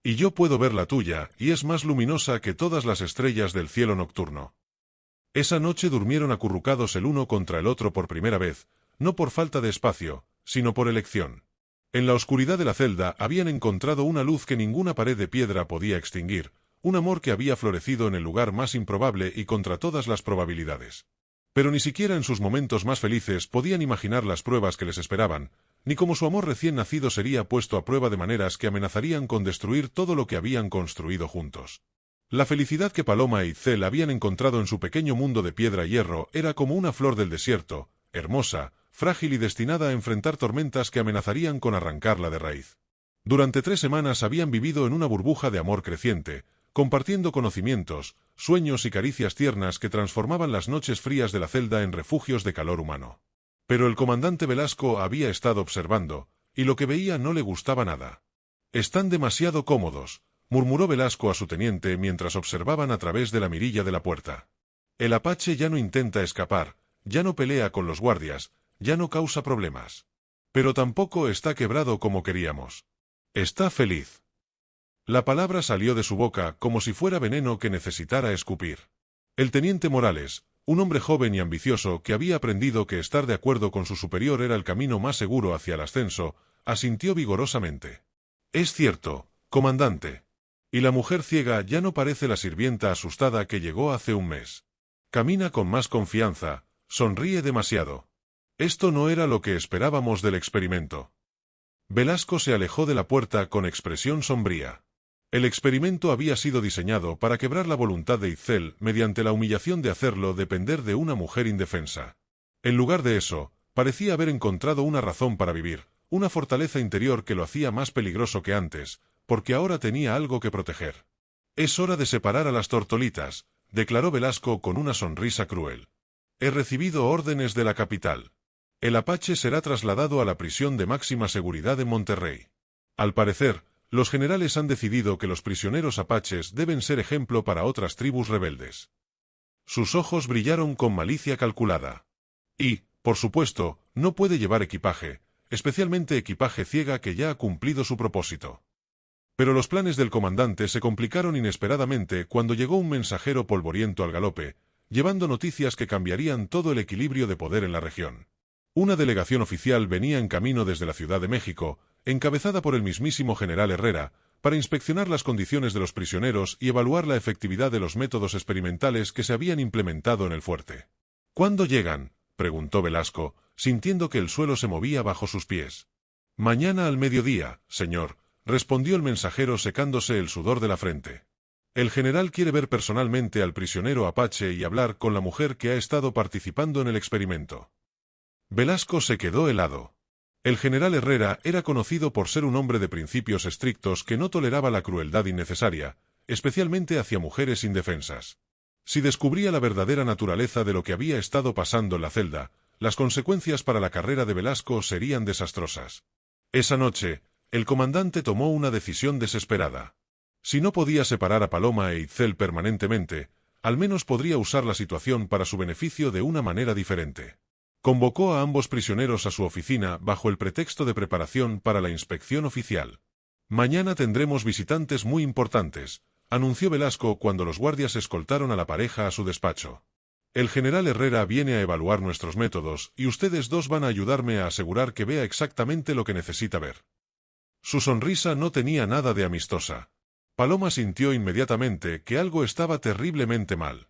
«Y yo puedo ver la tuya, y es más luminosa que todas las estrellas del cielo nocturno». Esa noche durmieron acurrucados el uno contra el otro por primera vez, no por falta de espacio, sino por elección. En la oscuridad de la celda habían encontrado una luz que ninguna pared de piedra podía extinguir, un amor que había florecido en el lugar más improbable y contra todas las probabilidades. Pero ni siquiera en sus momentos más felices podían imaginar las pruebas que les esperaban, ni cómo su amor recién nacido sería puesto a prueba de maneras que amenazarían con destruir todo lo que habían construido juntos. La felicidad que Paloma e Itzel habían encontrado en su pequeño mundo de piedra y hierro era como una flor del desierto, hermosa, frágil y destinada a enfrentar tormentas que amenazarían con arrancarla de raíz. Durante 3 semanas habían vivido en una burbuja de amor creciente, compartiendo conocimientos, sueños y caricias tiernas que transformaban las noches frías de la celda en refugios de calor humano. Pero el comandante Velasco había estado observando, y lo que veía no le gustaba nada. «Están demasiado cómodos», murmuró Velasco a su teniente mientras observaban a través de la mirilla de la puerta. «El Apache ya no intenta escapar, ya no pelea con los guardias, ya no causa problemas. Pero tampoco está quebrado como queríamos. Está feliz». La palabra salió de su boca como si fuera veneno que necesitara escupir. El teniente Morales, un hombre joven y ambicioso que había aprendido que estar de acuerdo con su superior era el camino más seguro hacia el ascenso, asintió vigorosamente. «Es cierto, comandante. Y la mujer ciega ya no parece la sirvienta asustada que llegó hace un mes. Camina con más confianza, sonríe demasiado. Esto no era lo que esperábamos del experimento». Velasco se alejó de la puerta con expresión sombría. El experimento había sido diseñado para quebrar la voluntad de Itzel mediante la humillación de hacerlo depender de una mujer indefensa. En lugar de eso, parecía haber encontrado una razón para vivir, una fortaleza interior que lo hacía más peligroso que antes, porque ahora tenía algo que proteger. «Es hora de separar a las tortolitas», declaró Velasco con una sonrisa cruel. «He recibido órdenes de la capital. El Apache será trasladado a la prisión de máxima seguridad en Monterrey. Al parecer, Los generales han decidido que los prisioneros apaches deben ser ejemplo para otras tribus rebeldes. Sus ojos brillaron con malicia calculada. Y, por supuesto, no puede llevar equipaje, especialmente equipaje ciega que ya ha cumplido su propósito. Pero los planes del comandante se complicaron inesperadamente cuando llegó un mensajero polvoriento al galope, llevando noticias que cambiarían todo el equilibrio de poder en la región. Una delegación oficial venía en camino desde la Ciudad de México, encabezada por el mismísimo general Herrera, para inspeccionar las condiciones de los prisioneros y evaluar la efectividad de los métodos experimentales que se habían implementado en el fuerte. ¿Cuándo llegan?, preguntó Velasco, sintiendo que el suelo se movía bajo sus pies. Mañana al mediodía, señor, respondió el mensajero secándose el sudor de la frente. El general quiere ver personalmente al prisionero apache y hablar con la mujer que ha estado participando en el experimento. Velasco se quedó helado. El general Herrera era conocido por ser un hombre de principios estrictos que no toleraba la crueldad innecesaria, especialmente hacia mujeres indefensas. Si descubría la verdadera naturaleza de lo que había estado pasando en la celda, las consecuencias para la carrera de Velasco serían desastrosas. Esa noche, el comandante tomó una decisión desesperada. Si no podía separar a Paloma e Itzel permanentemente, al menos podría usar la situación para su beneficio de una manera diferente. Convocó a ambos prisioneros a su oficina bajo el pretexto de preparación para la inspección oficial. Mañana tendremos visitantes muy importantes, anunció Velasco cuando los guardias escoltaron a la pareja a su despacho. El general Herrera viene a evaluar nuestros métodos y ustedes dos van a ayudarme a asegurar que vea exactamente lo que necesita ver. Su sonrisa no tenía nada de amistosa. Paloma sintió inmediatamente que algo estaba terriblemente mal.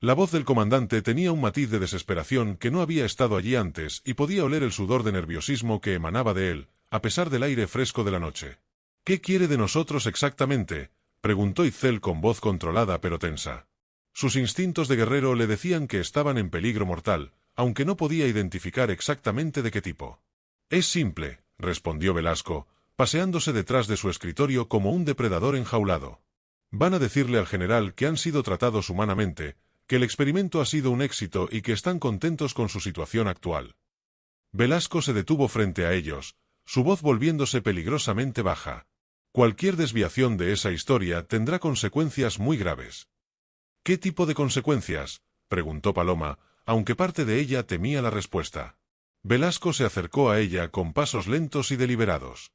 La voz del comandante tenía un matiz de desesperación que no había estado allí antes y podía oler el sudor de nerviosismo que emanaba de él, a pesar del aire fresco de la noche. ¿Qué quiere de nosotros exactamente?, preguntó Itzel con voz controlada pero tensa. Sus instintos de guerrero le decían que estaban en peligro mortal, aunque no podía identificar exactamente de qué tipo. Es simple, respondió Velasco, paseándose detrás de su escritorio como un depredador enjaulado. Van a decirle al general que han sido tratados humanamente, que el experimento ha sido un éxito y que están contentos con su situación actual. Velasco se detuvo frente a ellos, su voz volviéndose peligrosamente baja. Cualquier desviación de esa historia tendrá consecuencias muy graves. ¿Qué tipo de consecuencias?, preguntó Paloma, aunque parte de ella temía la respuesta. Velasco se acercó a ella con pasos lentos y deliberados.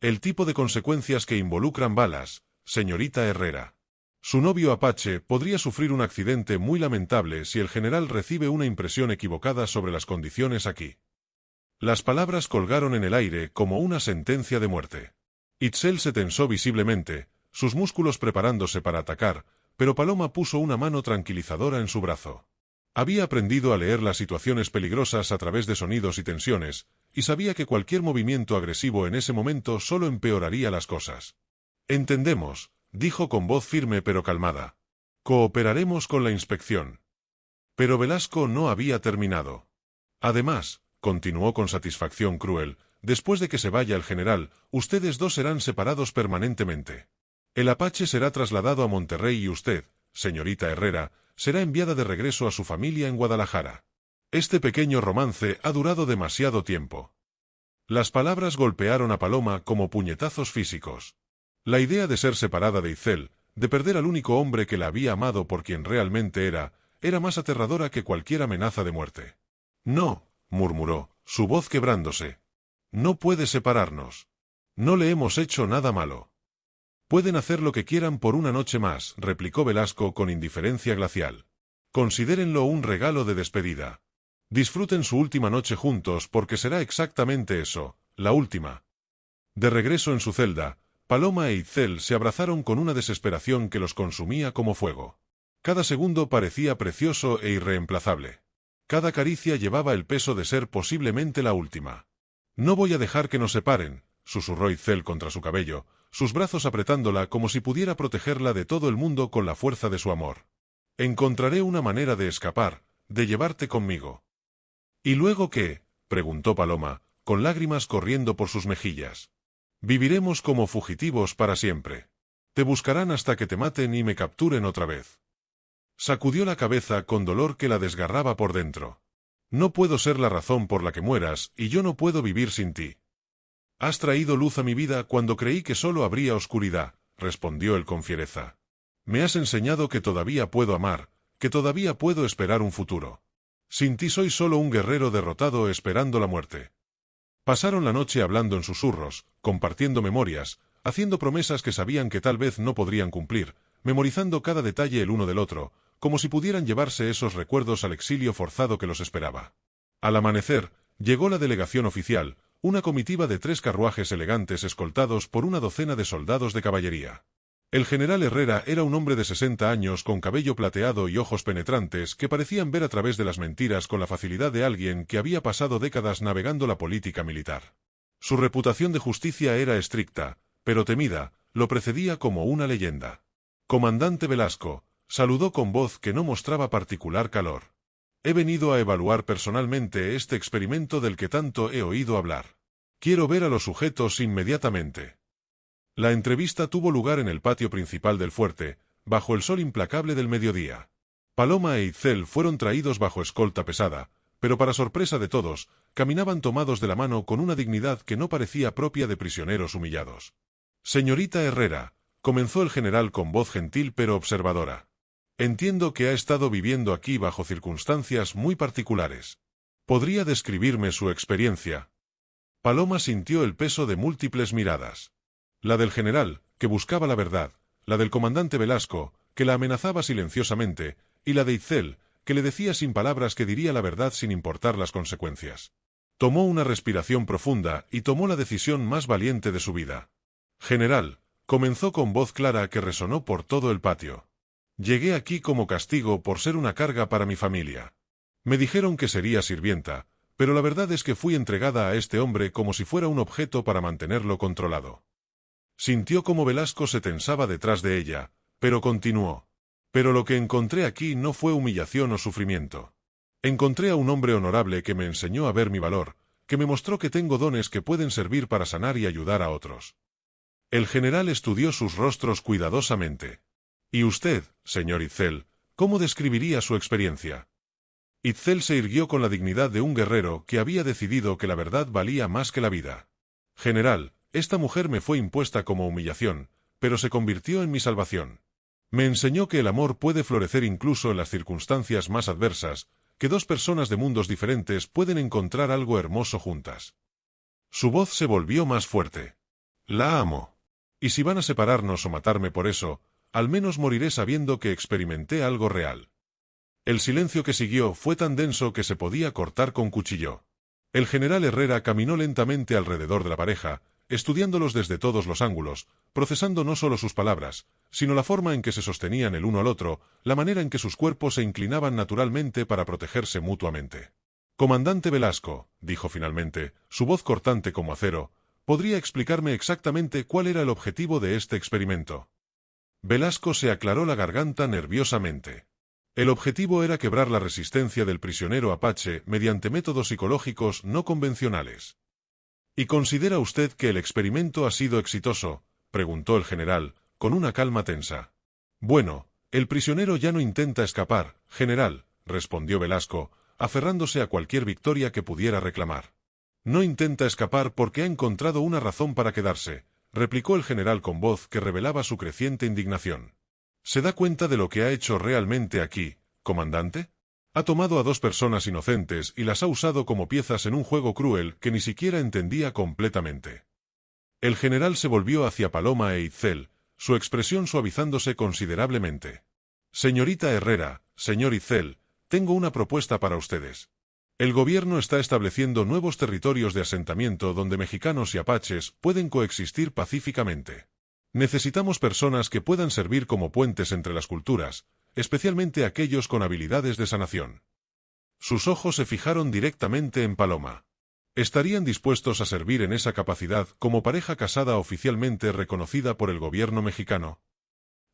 El tipo de consecuencias que involucran balas, señorita Herrera. Su novio apache podría sufrir un accidente muy lamentable si el general recibe una impresión equivocada sobre las condiciones aquí. Las palabras colgaron en el aire como una sentencia de muerte. Itzel se tensó visiblemente, sus músculos preparándose para atacar, pero Paloma puso una mano tranquilizadora en su brazo. Había aprendido a leer las situaciones peligrosas a través de sonidos y tensiones, y sabía que cualquier movimiento agresivo en ese momento solo empeoraría las cosas. Entendemos, dijo con voz firme pero calmada. Cooperaremos con la inspección. Pero Velasco no había terminado. Además, continuó con satisfacción cruel, después de que se vaya el general, ustedes dos serán separados permanentemente. El apache será trasladado a Monterrey y usted, señorita Herrera, será enviada de regreso a su familia en Guadalajara. Este pequeño romance ha durado demasiado tiempo. Las palabras golpearon a Paloma como puñetazos físicos. La idea de ser separada de Itzel, de perder al único hombre que la había amado por quien realmente era más aterradora que cualquier amenaza de muerte. No, murmuró, su voz quebrándose. No puede separarnos. No le hemos hecho nada malo. Pueden hacer lo que quieran por una noche más, replicó Velasco con indiferencia glacial. Considérenlo un regalo de despedida. Disfruten su última noche juntos porque será exactamente eso, la última. De regreso en su celda, Paloma e Itzel se abrazaron con una desesperación que los consumía como fuego. Cada segundo parecía precioso e irreemplazable. Cada caricia llevaba el peso de ser posiblemente la última. No voy a dejar que nos separen, susurró Itzel contra su cabello, sus brazos apretándola como si pudiera protegerla de todo el mundo con la fuerza de su amor. Encontraré una manera de escapar, de llevarte conmigo. ¿Y luego qué?, preguntó Paloma, con lágrimas corriendo por sus mejillas. Viviremos como fugitivos para siempre. Te buscarán hasta que te maten y me capturen otra vez. Sacudió la cabeza con dolor que la desgarraba por dentro. No puedo ser la razón por la que mueras y yo no puedo vivir sin ti. Has traído luz a mi vida cuando creí que solo habría oscuridad, respondió él con fiereza. Me has enseñado que todavía puedo amar, que todavía puedo esperar un futuro. Sin ti soy solo un guerrero derrotado esperando la muerte. Pasaron la noche hablando en susurros, compartiendo memorias, haciendo promesas que sabían que tal vez no podrían cumplir, memorizando cada detalle el uno del otro, como si pudieran llevarse esos recuerdos al exilio forzado que los esperaba. Al amanecer, llegó la delegación oficial, una comitiva de 3 carruajes elegantes escoltados por una docena de soldados de caballería. El general Herrera era un hombre de 60 años con cabello plateado y ojos penetrantes que parecían ver a través de las mentiras con la facilidad de alguien que había pasado décadas navegando la política militar. Su reputación de justicia era estricta, pero temida, lo precedía como una leyenda. Comandante Velasco, saludó con voz que no mostraba particular calor. He venido a evaluar personalmente este experimento del que tanto he oído hablar. Quiero ver a los sujetos inmediatamente. La entrevista tuvo lugar en el patio principal del fuerte, bajo el sol implacable del mediodía. Paloma e Itzel fueron traídos bajo escolta pesada, pero para sorpresa de todos, caminaban tomados de la mano con una dignidad que no parecía propia de prisioneros humillados. Señorita Herrera, comenzó el general con voz gentil pero observadora. Entiendo que ha estado viviendo aquí bajo circunstancias muy particulares. ¿Podría describirme su experiencia? Paloma sintió el peso de múltiples miradas. La del general, que buscaba la verdad, la del comandante Velasco, que la amenazaba silenciosamente, y la de Itzel, que le decía sin palabras que diría la verdad sin importar las consecuencias. Tomó una respiración profunda y tomó la decisión más valiente de su vida. General, comenzó con voz clara que resonó por todo el patio. Llegué aquí como castigo por ser una carga para mi familia. Me dijeron que sería sirvienta, pero la verdad es que fui entregada a este hombre como si fuera un objeto para mantenerlo controlado. Sintió como Velasco se tensaba detrás de ella, pero continuó. Pero lo que encontré aquí no fue humillación o sufrimiento. Encontré a un hombre honorable que me enseñó a ver mi valor, que me mostró que tengo dones que pueden servir para sanar y ayudar a otros. El general estudió sus rostros cuidadosamente. ¿Y usted, señor Itzel, cómo describiría su experiencia? Itzel se irguió con la dignidad de un guerrero que había decidido que la verdad valía más que la vida. General, esta mujer me fue impuesta como humillación, pero se convirtió en mi salvación. Me enseñó que el amor puede florecer incluso en las circunstancias más adversas, que 2 personas de mundos diferentes pueden encontrar algo hermoso juntas. Su voz se volvió más fuerte. La amo. Y si van a separarnos o matarme por eso, al menos moriré sabiendo que experimenté algo real. El silencio que siguió fue tan denso que se podía cortar con cuchillo. El general Herrera caminó lentamente alrededor de la pareja, estudiándolos desde todos los ángulos, procesando no solo sus palabras, sino la forma en que se sostenían el uno al otro, la manera en que sus cuerpos se inclinaban naturalmente para protegerse mutuamente. Comandante Velasco, dijo finalmente, su voz cortante como acero, ¿podría explicarme exactamente cuál era el objetivo de este experimento? Velasco se aclaró la garganta nerviosamente. El objetivo era quebrar la resistencia del prisionero apache mediante métodos psicológicos no convencionales. ¿Y considera usted que el experimento ha sido exitoso?, preguntó el general, con una calma tensa. Bueno, el prisionero ya no intenta escapar, general, respondió Velasco, aferrándose a cualquier victoria que pudiera reclamar. No intenta escapar porque ha encontrado una razón para quedarse, replicó el general con voz que revelaba su creciente indignación. ¿Se da cuenta de lo que ha hecho realmente aquí, comandante? Ha tomado a 2 personas inocentes y las ha usado como piezas en un juego cruel que ni siquiera entendía completamente. El general se volvió hacia Paloma e Itzel, su expresión suavizándose considerablemente. Señorita Herrera, señor Itzel, tengo una propuesta para ustedes. El gobierno está estableciendo nuevos territorios de asentamiento donde mexicanos y apaches pueden coexistir pacíficamente. Necesitamos personas que puedan servir como puentes entre las culturas, especialmente aquellos con habilidades de sanación. Sus ojos se fijaron directamente en Paloma. ¿Estarían dispuestos a servir en esa capacidad como pareja casada oficialmente reconocida por el gobierno mexicano?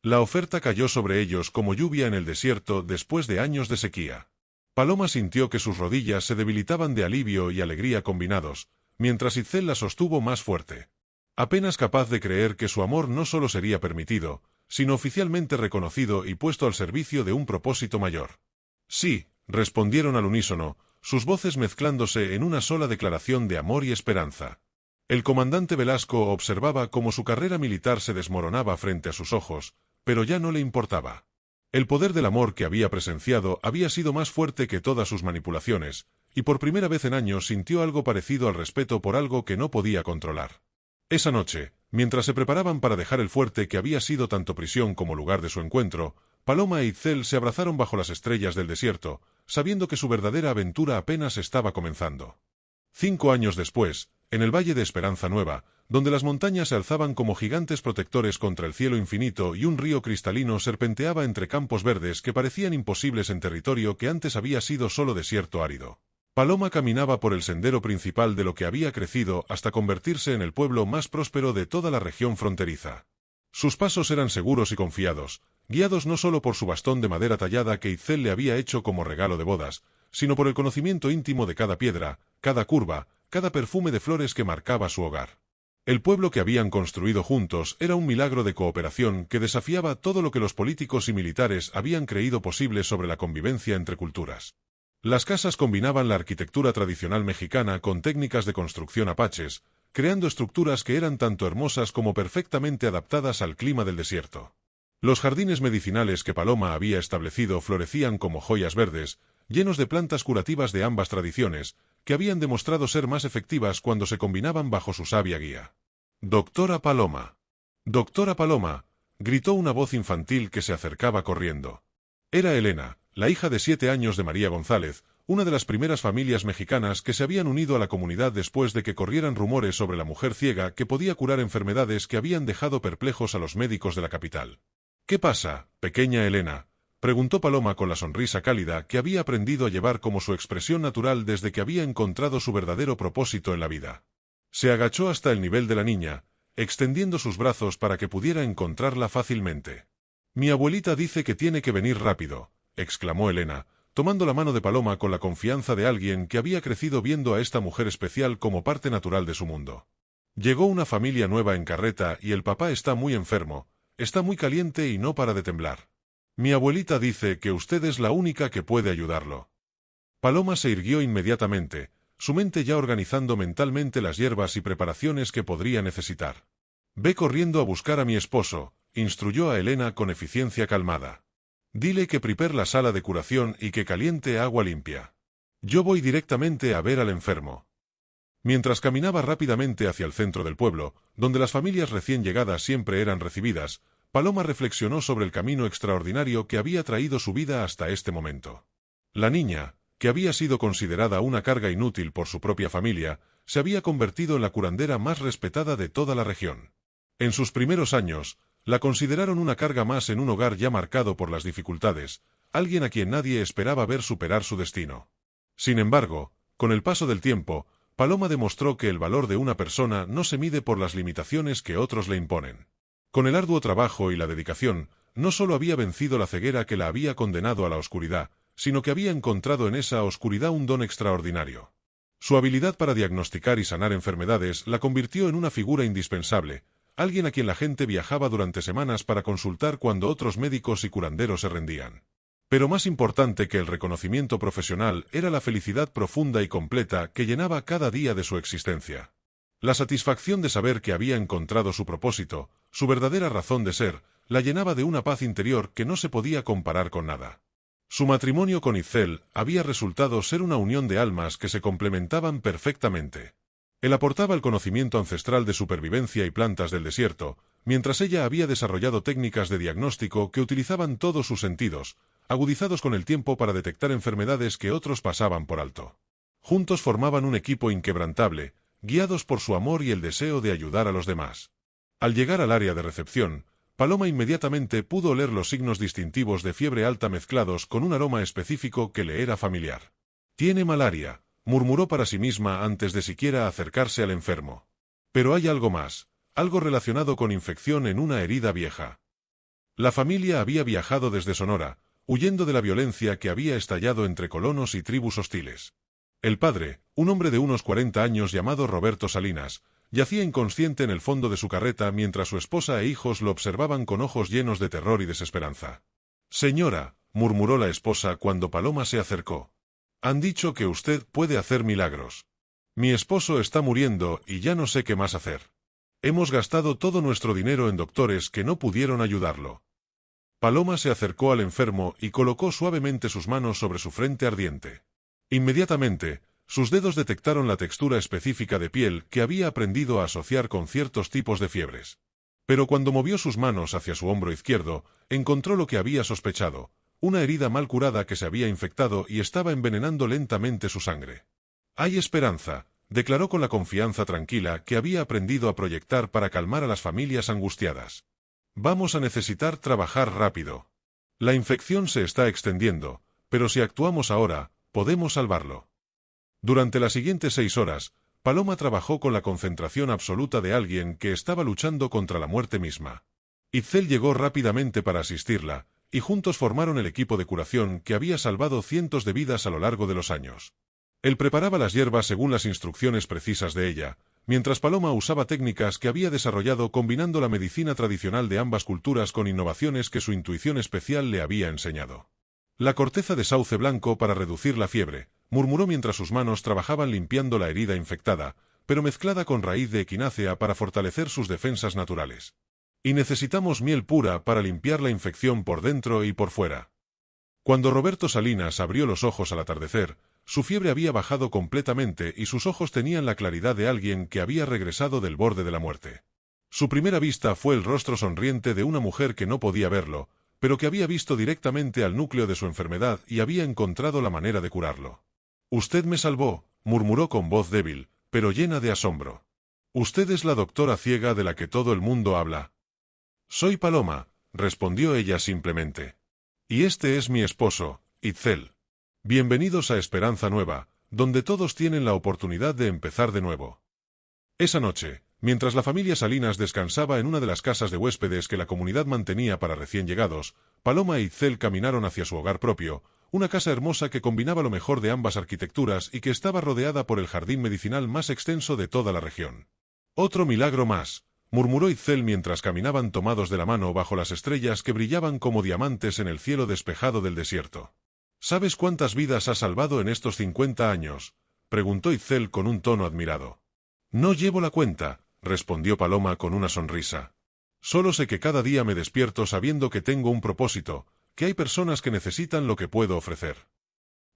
La oferta cayó sobre ellos como lluvia en el desierto después de años de sequía. Paloma sintió que sus rodillas se debilitaban de alivio y alegría combinados, mientras Itzel la sostuvo más fuerte. Apenas capaz de creer que su amor no solo sería permitido, sino oficialmente reconocido y puesto al servicio de un propósito mayor. Sí, respondieron al unísono, sus voces mezclándose en una sola declaración de amor y esperanza. El comandante Velasco observaba cómo su carrera militar se desmoronaba frente a sus ojos, pero ya no le importaba. El poder del amor que había presenciado había sido más fuerte que todas sus manipulaciones, y por primera vez en años sintió algo parecido al respeto por algo que no podía controlar. Esa noche, mientras se preparaban para dejar el fuerte que había sido tanto prisión como lugar de su encuentro, Paloma e Itzel se abrazaron bajo las estrellas del desierto, sabiendo que su verdadera aventura apenas estaba comenzando. 5 años después, en el Valle de Esperanza Nueva, donde las montañas se alzaban como gigantes protectores contra el cielo infinito y un río cristalino serpenteaba entre campos verdes que parecían imposibles en territorio que antes había sido solo desierto árido. Paloma caminaba por el sendero principal de lo que había crecido hasta convertirse en el pueblo más próspero de toda la región fronteriza. Sus pasos eran seguros y confiados, guiados no solo por su bastón de madera tallada que Itzel le había hecho como regalo de bodas, sino por el conocimiento íntimo de cada piedra, cada curva, cada perfume de flores que marcaba su hogar. El pueblo que habían construido juntos era un milagro de cooperación que desafiaba todo lo que los políticos y militares habían creído posible sobre la convivencia entre culturas. Las casas combinaban la arquitectura tradicional mexicana con técnicas de construcción apaches, creando estructuras que eran tanto hermosas como perfectamente adaptadas al clima del desierto. Los jardines medicinales que Paloma había establecido florecían como joyas verdes, llenos de plantas curativas de ambas tradiciones, que habían demostrado ser más efectivas cuando se combinaban bajo su sabia guía. «Doctora Paloma. Doctora Paloma», gritó una voz infantil que se acercaba corriendo. Era Elena, la hija de 7 años de María González, una de las primeras familias mexicanas que se habían unido a la comunidad después de que corrieran rumores sobre la mujer ciega que podía curar enfermedades que habían dejado perplejos a los médicos de la capital. «¿Qué pasa, pequeña Elena?», preguntó Paloma con la sonrisa cálida que había aprendido a llevar como su expresión natural desde que había encontrado su verdadero propósito en la vida. Se agachó hasta el nivel de la niña, extendiendo sus brazos para que pudiera encontrarla fácilmente. «Mi abuelita dice que tiene que venir rápido», exclamó Elena, tomando la mano de Paloma con la confianza de alguien que había crecido viendo a esta mujer especial como parte natural de su mundo. «Llegó una familia nueva en carreta y el papá está muy enfermo, está muy caliente y no para de temblar. Mi abuelita dice que usted es la única que puede ayudarlo». Paloma se irguió inmediatamente, su mente ya organizando mentalmente las hierbas y preparaciones que podría necesitar. «Ve corriendo a buscar a mi esposo», instruyó a Elena con eficiencia calmada. «Dile que prepare la sala de curación y que caliente agua limpia. Yo voy directamente a ver al enfermo». Mientras caminaba rápidamente hacia el centro del pueblo, donde las familias recién llegadas siempre eran recibidas, Paloma reflexionó sobre el camino extraordinario que había traído su vida hasta este momento. La niña, que había sido considerada una carga inútil por su propia familia, se había convertido en la curandera más respetada de toda la región. En sus primeros años, la consideraron una carga más en un hogar ya marcado por las dificultades, alguien a quien nadie esperaba ver superar su destino. Sin embargo, con el paso del tiempo, Paloma demostró que el valor de una persona no se mide por las limitaciones que otros le imponen. Con el arduo trabajo y la dedicación, no solo había vencido la ceguera que la había condenado a la oscuridad, sino que había encontrado en esa oscuridad un don extraordinario. Su habilidad para diagnosticar y sanar enfermedades la convirtió en una figura indispensable, alguien a quien la gente viajaba durante semanas para consultar cuando otros médicos y curanderos se rendían. Pero más importante que el reconocimiento profesional era la felicidad profunda y completa que llenaba cada día de su existencia. La satisfacción de saber que había encontrado su propósito, su verdadera razón de ser, la llenaba de una paz interior que no se podía comparar con nada. Su matrimonio con Itzel había resultado ser una unión de almas que se complementaban perfectamente. Él aportaba el conocimiento ancestral de supervivencia y plantas del desierto, mientras ella había desarrollado técnicas de diagnóstico que utilizaban todos sus sentidos, agudizados con el tiempo para detectar enfermedades que otros pasaban por alto. Juntos formaban un equipo inquebrantable, guiados por su amor y el deseo de ayudar a los demás. Al llegar al área de recepción, Paloma inmediatamente pudo oler los signos distintivos de fiebre alta mezclados con un aroma específico que le era familiar. «Tiene malaria», murmuró para sí misma antes de siquiera acercarse al enfermo. «Pero hay algo más, algo relacionado con infección en una herida vieja». La familia había viajado desde Sonora, huyendo de la violencia que había estallado entre colonos y tribus hostiles. El padre, un hombre de unos 40 años llamado Roberto Salinas, yacía inconsciente en el fondo de su carreta mientras su esposa e hijos lo observaban con ojos llenos de terror y desesperanza. «Señora», murmuró la esposa cuando Paloma se acercó. «Han dicho que usted puede hacer milagros. Mi esposo está muriendo y ya no sé qué más hacer. Hemos gastado todo nuestro dinero en doctores que no pudieron ayudarlo. Paloma se acercó al enfermo y colocó suavemente sus manos sobre su frente ardiente. Inmediatamente, sus dedos detectaron la textura específica de piel que había aprendido a asociar con ciertos tipos de fiebres. Pero cuando movió sus manos hacia su hombro izquierdo, encontró lo que había sospechado, una herida mal curada que se había infectado y estaba envenenando lentamente su sangre. «Hay esperanza», declaró con la confianza tranquila que había aprendido a proyectar para calmar a las familias angustiadas. «Vamos a necesitar trabajar rápido. La infección se está extendiendo, pero si actuamos ahora, podemos salvarlo». Durante las siguientes 6 horas, Paloma trabajó con la concentración absoluta de alguien que estaba luchando contra la muerte misma. Itzel llegó rápidamente para asistirla, y juntos formaron el equipo de curación que había salvado cientos de vidas a lo largo de los años. Él preparaba las hierbas según las instrucciones precisas de ella, mientras Paloma usaba técnicas que había desarrollado combinando la medicina tradicional de ambas culturas con innovaciones que su intuición especial le había enseñado. «La corteza de sauce blanco para reducir la fiebre», murmuró mientras sus manos trabajaban limpiando la herida infectada, pero mezclada con raíz de equinácea para fortalecer sus defensas naturales. «Y necesitamos miel pura para limpiar la infección por dentro y por fuera». Cuando Roberto Salinas abrió los ojos al atardecer, su fiebre había bajado completamente y sus ojos tenían la claridad de alguien que había regresado del borde de la muerte. Su primera vista fue el rostro sonriente de una mujer que no podía verlo, pero que había visto directamente al núcleo de su enfermedad y había encontrado la manera de curarlo. «Usted me salvó», murmuró con voz débil, pero llena de asombro. «Usted es la doctora ciega de la que todo el mundo habla». «Soy Paloma», respondió ella simplemente. «Y este es mi esposo, Itzel. Bienvenidos a Esperanza Nueva, donde todos tienen la oportunidad de empezar de nuevo». Esa noche, mientras la familia Salinas descansaba en una de las casas de huéspedes que la comunidad mantenía para recién llegados, Paloma e Itzel caminaron hacia su hogar propio, una casa hermosa que combinaba lo mejor de ambas arquitecturas y que estaba rodeada por el jardín medicinal más extenso de toda la región. «Otro milagro más», murmuró Itzel mientras caminaban tomados de la mano bajo las estrellas que brillaban como diamantes en el cielo despejado del desierto. «¿Sabes cuántas vidas has salvado en estos 50 años?», preguntó Itzel con un tono admirado. «No llevo la cuenta», respondió Paloma con una sonrisa. «Solo sé que cada día me despierto sabiendo que tengo un propósito, que hay personas que necesitan lo que puedo ofrecer».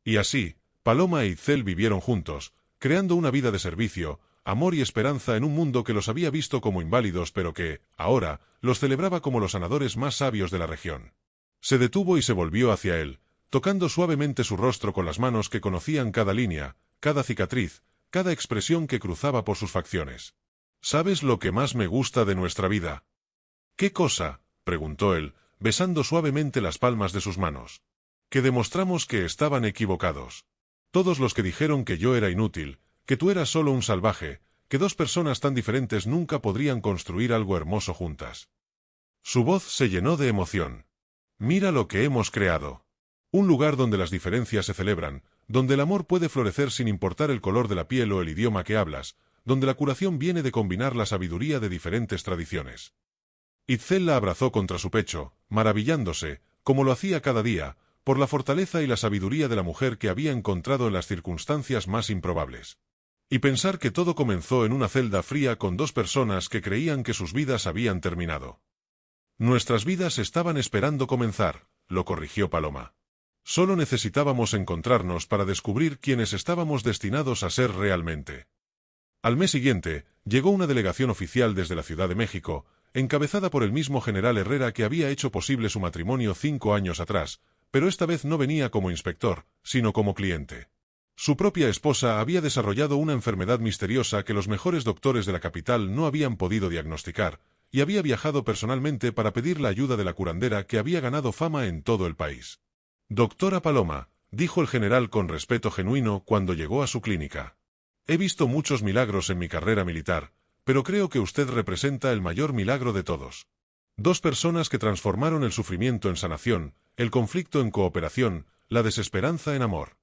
Y así, Paloma e Itzel vivieron juntos, creando una vida de servicio, amor y esperanza en un mundo que los había visto como inválidos pero que, ahora, los celebraba como los sanadores más sabios de la región. Se detuvo y se volvió hacia él, tocando suavemente su rostro con las manos que conocían cada línea, cada cicatriz, cada expresión que cruzaba por sus facciones. «¿Sabes lo que más me gusta de nuestra vida?» «¿Qué cosa?», preguntó él, besando suavemente las palmas de sus manos. «Que demostramos que estaban equivocados. Todos los que dijeron que yo era inútil, que tú eras solo un salvaje, que dos personas tan diferentes nunca podrían construir algo hermoso juntas». Su voz se llenó de emoción. «Mira lo que hemos creado. Un lugar donde las diferencias se celebran, donde el amor puede florecer sin importar el color de la piel o el idioma que hablas, donde la curación viene de combinar la sabiduría de diferentes tradiciones». Itzel la abrazó contra su pecho, maravillándose, como lo hacía cada día, por la fortaleza y la sabiduría de la mujer que había encontrado en las circunstancias más improbables. Y pensar que todo comenzó en una celda fría con dos personas que creían que sus vidas habían terminado. «Nuestras vidas estaban esperando comenzar», lo corrigió Paloma. «Solo necesitábamos encontrarnos para descubrir quiénes estábamos destinados a ser realmente». Al mes siguiente, llegó una delegación oficial desde la Ciudad de México, encabezada por el mismo general Herrera que había hecho posible su matrimonio 5 años atrás, pero esta vez no venía como inspector, sino como cliente. Su propia esposa había desarrollado una enfermedad misteriosa que los mejores doctores de la capital no habían podido diagnosticar, y había viajado personalmente para pedir la ayuda de la curandera que había ganado fama en todo el país. «Doctora Paloma», dijo el general con respeto genuino cuando llegó a su clínica. «He visto muchos milagros en mi carrera militar, pero creo que usted representa el mayor milagro de todos. 2 personas que transformaron el sufrimiento en sanación, el conflicto en cooperación, la desesperanza en amor».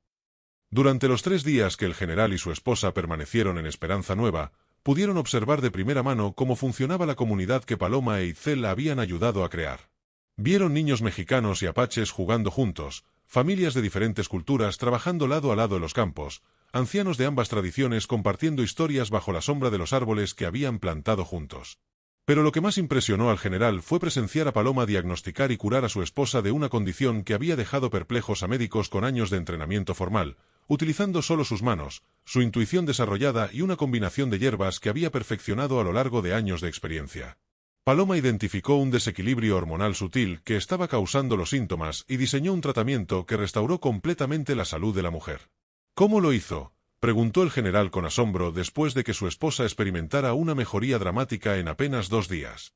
Durante los 3 días que el general y su esposa permanecieron en Esperanza Nueva, pudieron observar de primera mano cómo funcionaba la comunidad que Paloma e Itzel habían ayudado a crear. Vieron niños mexicanos y apaches jugando juntos, familias de diferentes culturas trabajando lado a lado en los campos, ancianos de ambas tradiciones compartiendo historias bajo la sombra de los árboles que habían plantado juntos. Pero lo que más impresionó al general fue presenciar a Paloma diagnosticar y curar a su esposa de una condición que había dejado perplejos a médicos con años de entrenamiento formal, utilizando solo sus manos, su intuición desarrollada y una combinación de hierbas que había perfeccionado a lo largo de años de experiencia. Paloma identificó un desequilibrio hormonal sutil que estaba causando los síntomas y diseñó un tratamiento que restauró completamente la salud de la mujer. ¿Cómo lo hizo?, preguntó el general con asombro después de que su esposa experimentara una mejoría dramática en apenas 2 días.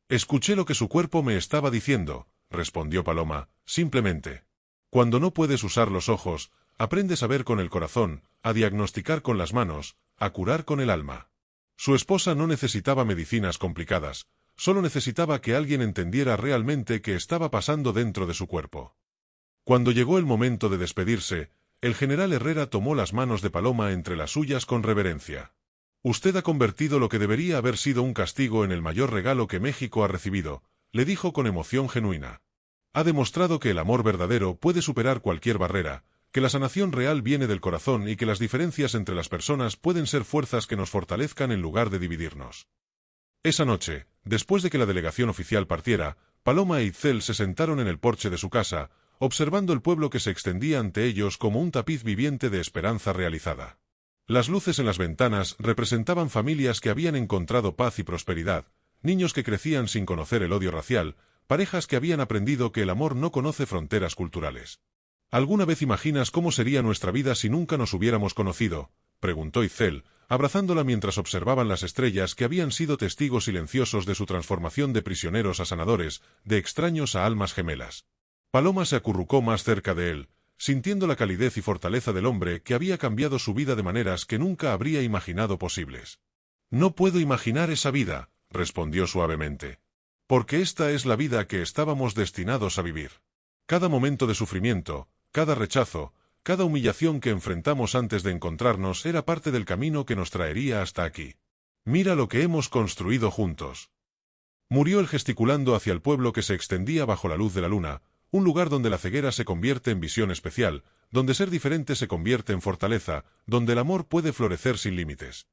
Escuché lo que su cuerpo me estaba diciendo, respondió Paloma, simplemente. Cuando no puedes usar los ojos, aprendes a ver con el corazón, a diagnosticar con las manos, a curar con el alma. Su esposa no necesitaba medicinas complicadas, solo necesitaba que alguien entendiera realmente qué estaba pasando dentro de su cuerpo. Cuando llegó el momento de despedirse, el general Herrera tomó las manos de Paloma entre las suyas con reverencia. «Usted ha convertido lo que debería haber sido un castigo en el mayor regalo que México ha recibido», le dijo con emoción genuina. «Ha demostrado que el amor verdadero puede superar cualquier barrera, que la sanación real viene del corazón y que las diferencias entre las personas pueden ser fuerzas que nos fortalezcan en lugar de dividirnos». Esa noche, después de que la delegación oficial partiera, Paloma e Itzel se sentaron en el porche de su casa, observando el pueblo que se extendía ante ellos como un tapiz viviente de esperanza realizada. Las luces en las ventanas representaban familias que habían encontrado paz y prosperidad, niños que crecían sin conocer el odio racial, parejas que habían aprendido que el amor no conoce fronteras culturales. ¿Alguna vez imaginas cómo sería nuestra vida si nunca nos hubiéramos conocido?, preguntó Itzel, abrazándola mientras observaban las estrellas que habían sido testigos silenciosos de su transformación de prisioneros a sanadores, de extraños a almas gemelas. Paloma se acurrucó más cerca de él, sintiendo la calidez y fortaleza del hombre que había cambiado su vida de maneras que nunca habría imaginado posibles. «No puedo imaginar esa vida», respondió suavemente. «Porque esta es la vida que estábamos destinados a vivir. Cada momento de sufrimiento, cada rechazo, cada humillación que enfrentamos antes de encontrarnos era parte del camino que nos traería hasta aquí. Mira lo que hemos construido juntos». Murió él gesticulando hacia el pueblo que se extendía bajo la luz de la luna, un lugar donde la ceguera se convierte en visión especial, donde ser diferente se convierte en fortaleza, donde el amor puede florecer sin límites.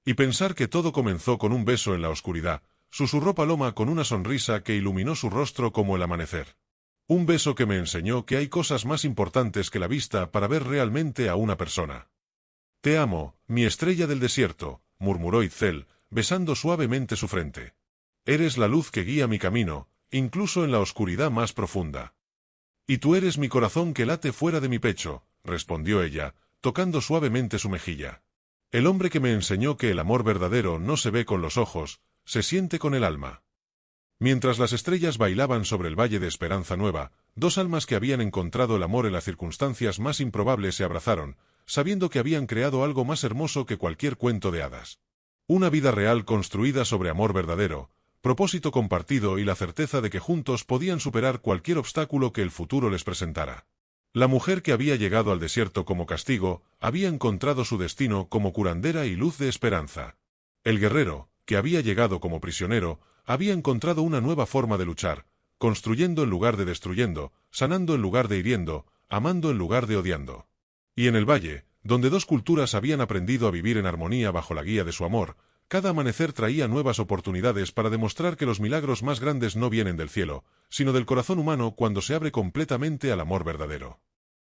Y pensar que todo comenzó con un beso en la oscuridad, susurró Paloma con una sonrisa que iluminó su rostro como el amanecer. Un beso que me enseñó que hay cosas más importantes que la vista para ver realmente a una persona. «Te amo, mi estrella del desierto», murmuró Itzel, besando suavemente su frente. «Eres la luz que guía mi camino, incluso en la oscuridad más profunda». «Y tú eres mi corazón que late fuera de mi pecho», respondió ella, tocando suavemente su mejilla. «El hombre que me enseñó que el amor verdadero no se ve con los ojos, se siente con el alma». Mientras las estrellas bailaban sobre el valle de Esperanza Nueva, dos almas que habían encontrado el amor en las circunstancias más improbables se abrazaron, sabiendo que habían creado algo más hermoso que cualquier cuento de hadas. Una vida real construida sobre amor verdadero, propósito compartido y la certeza de que juntos podían superar cualquier obstáculo que el futuro les presentara. La mujer que había llegado al desierto como castigo, había encontrado su destino como curandera y luz de esperanza. El guerrero, que había llegado como prisionero, había encontrado una nueva forma de luchar, construyendo en lugar de destruyendo, sanando en lugar de hiriendo, amando en lugar de odiando. Y en el valle, donde dos culturas habían aprendido a vivir en armonía bajo la guía de su amor, cada amanecer traía nuevas oportunidades para demostrar que los milagros más grandes no vienen del cielo, sino del corazón humano cuando se abre completamente al amor verdadero.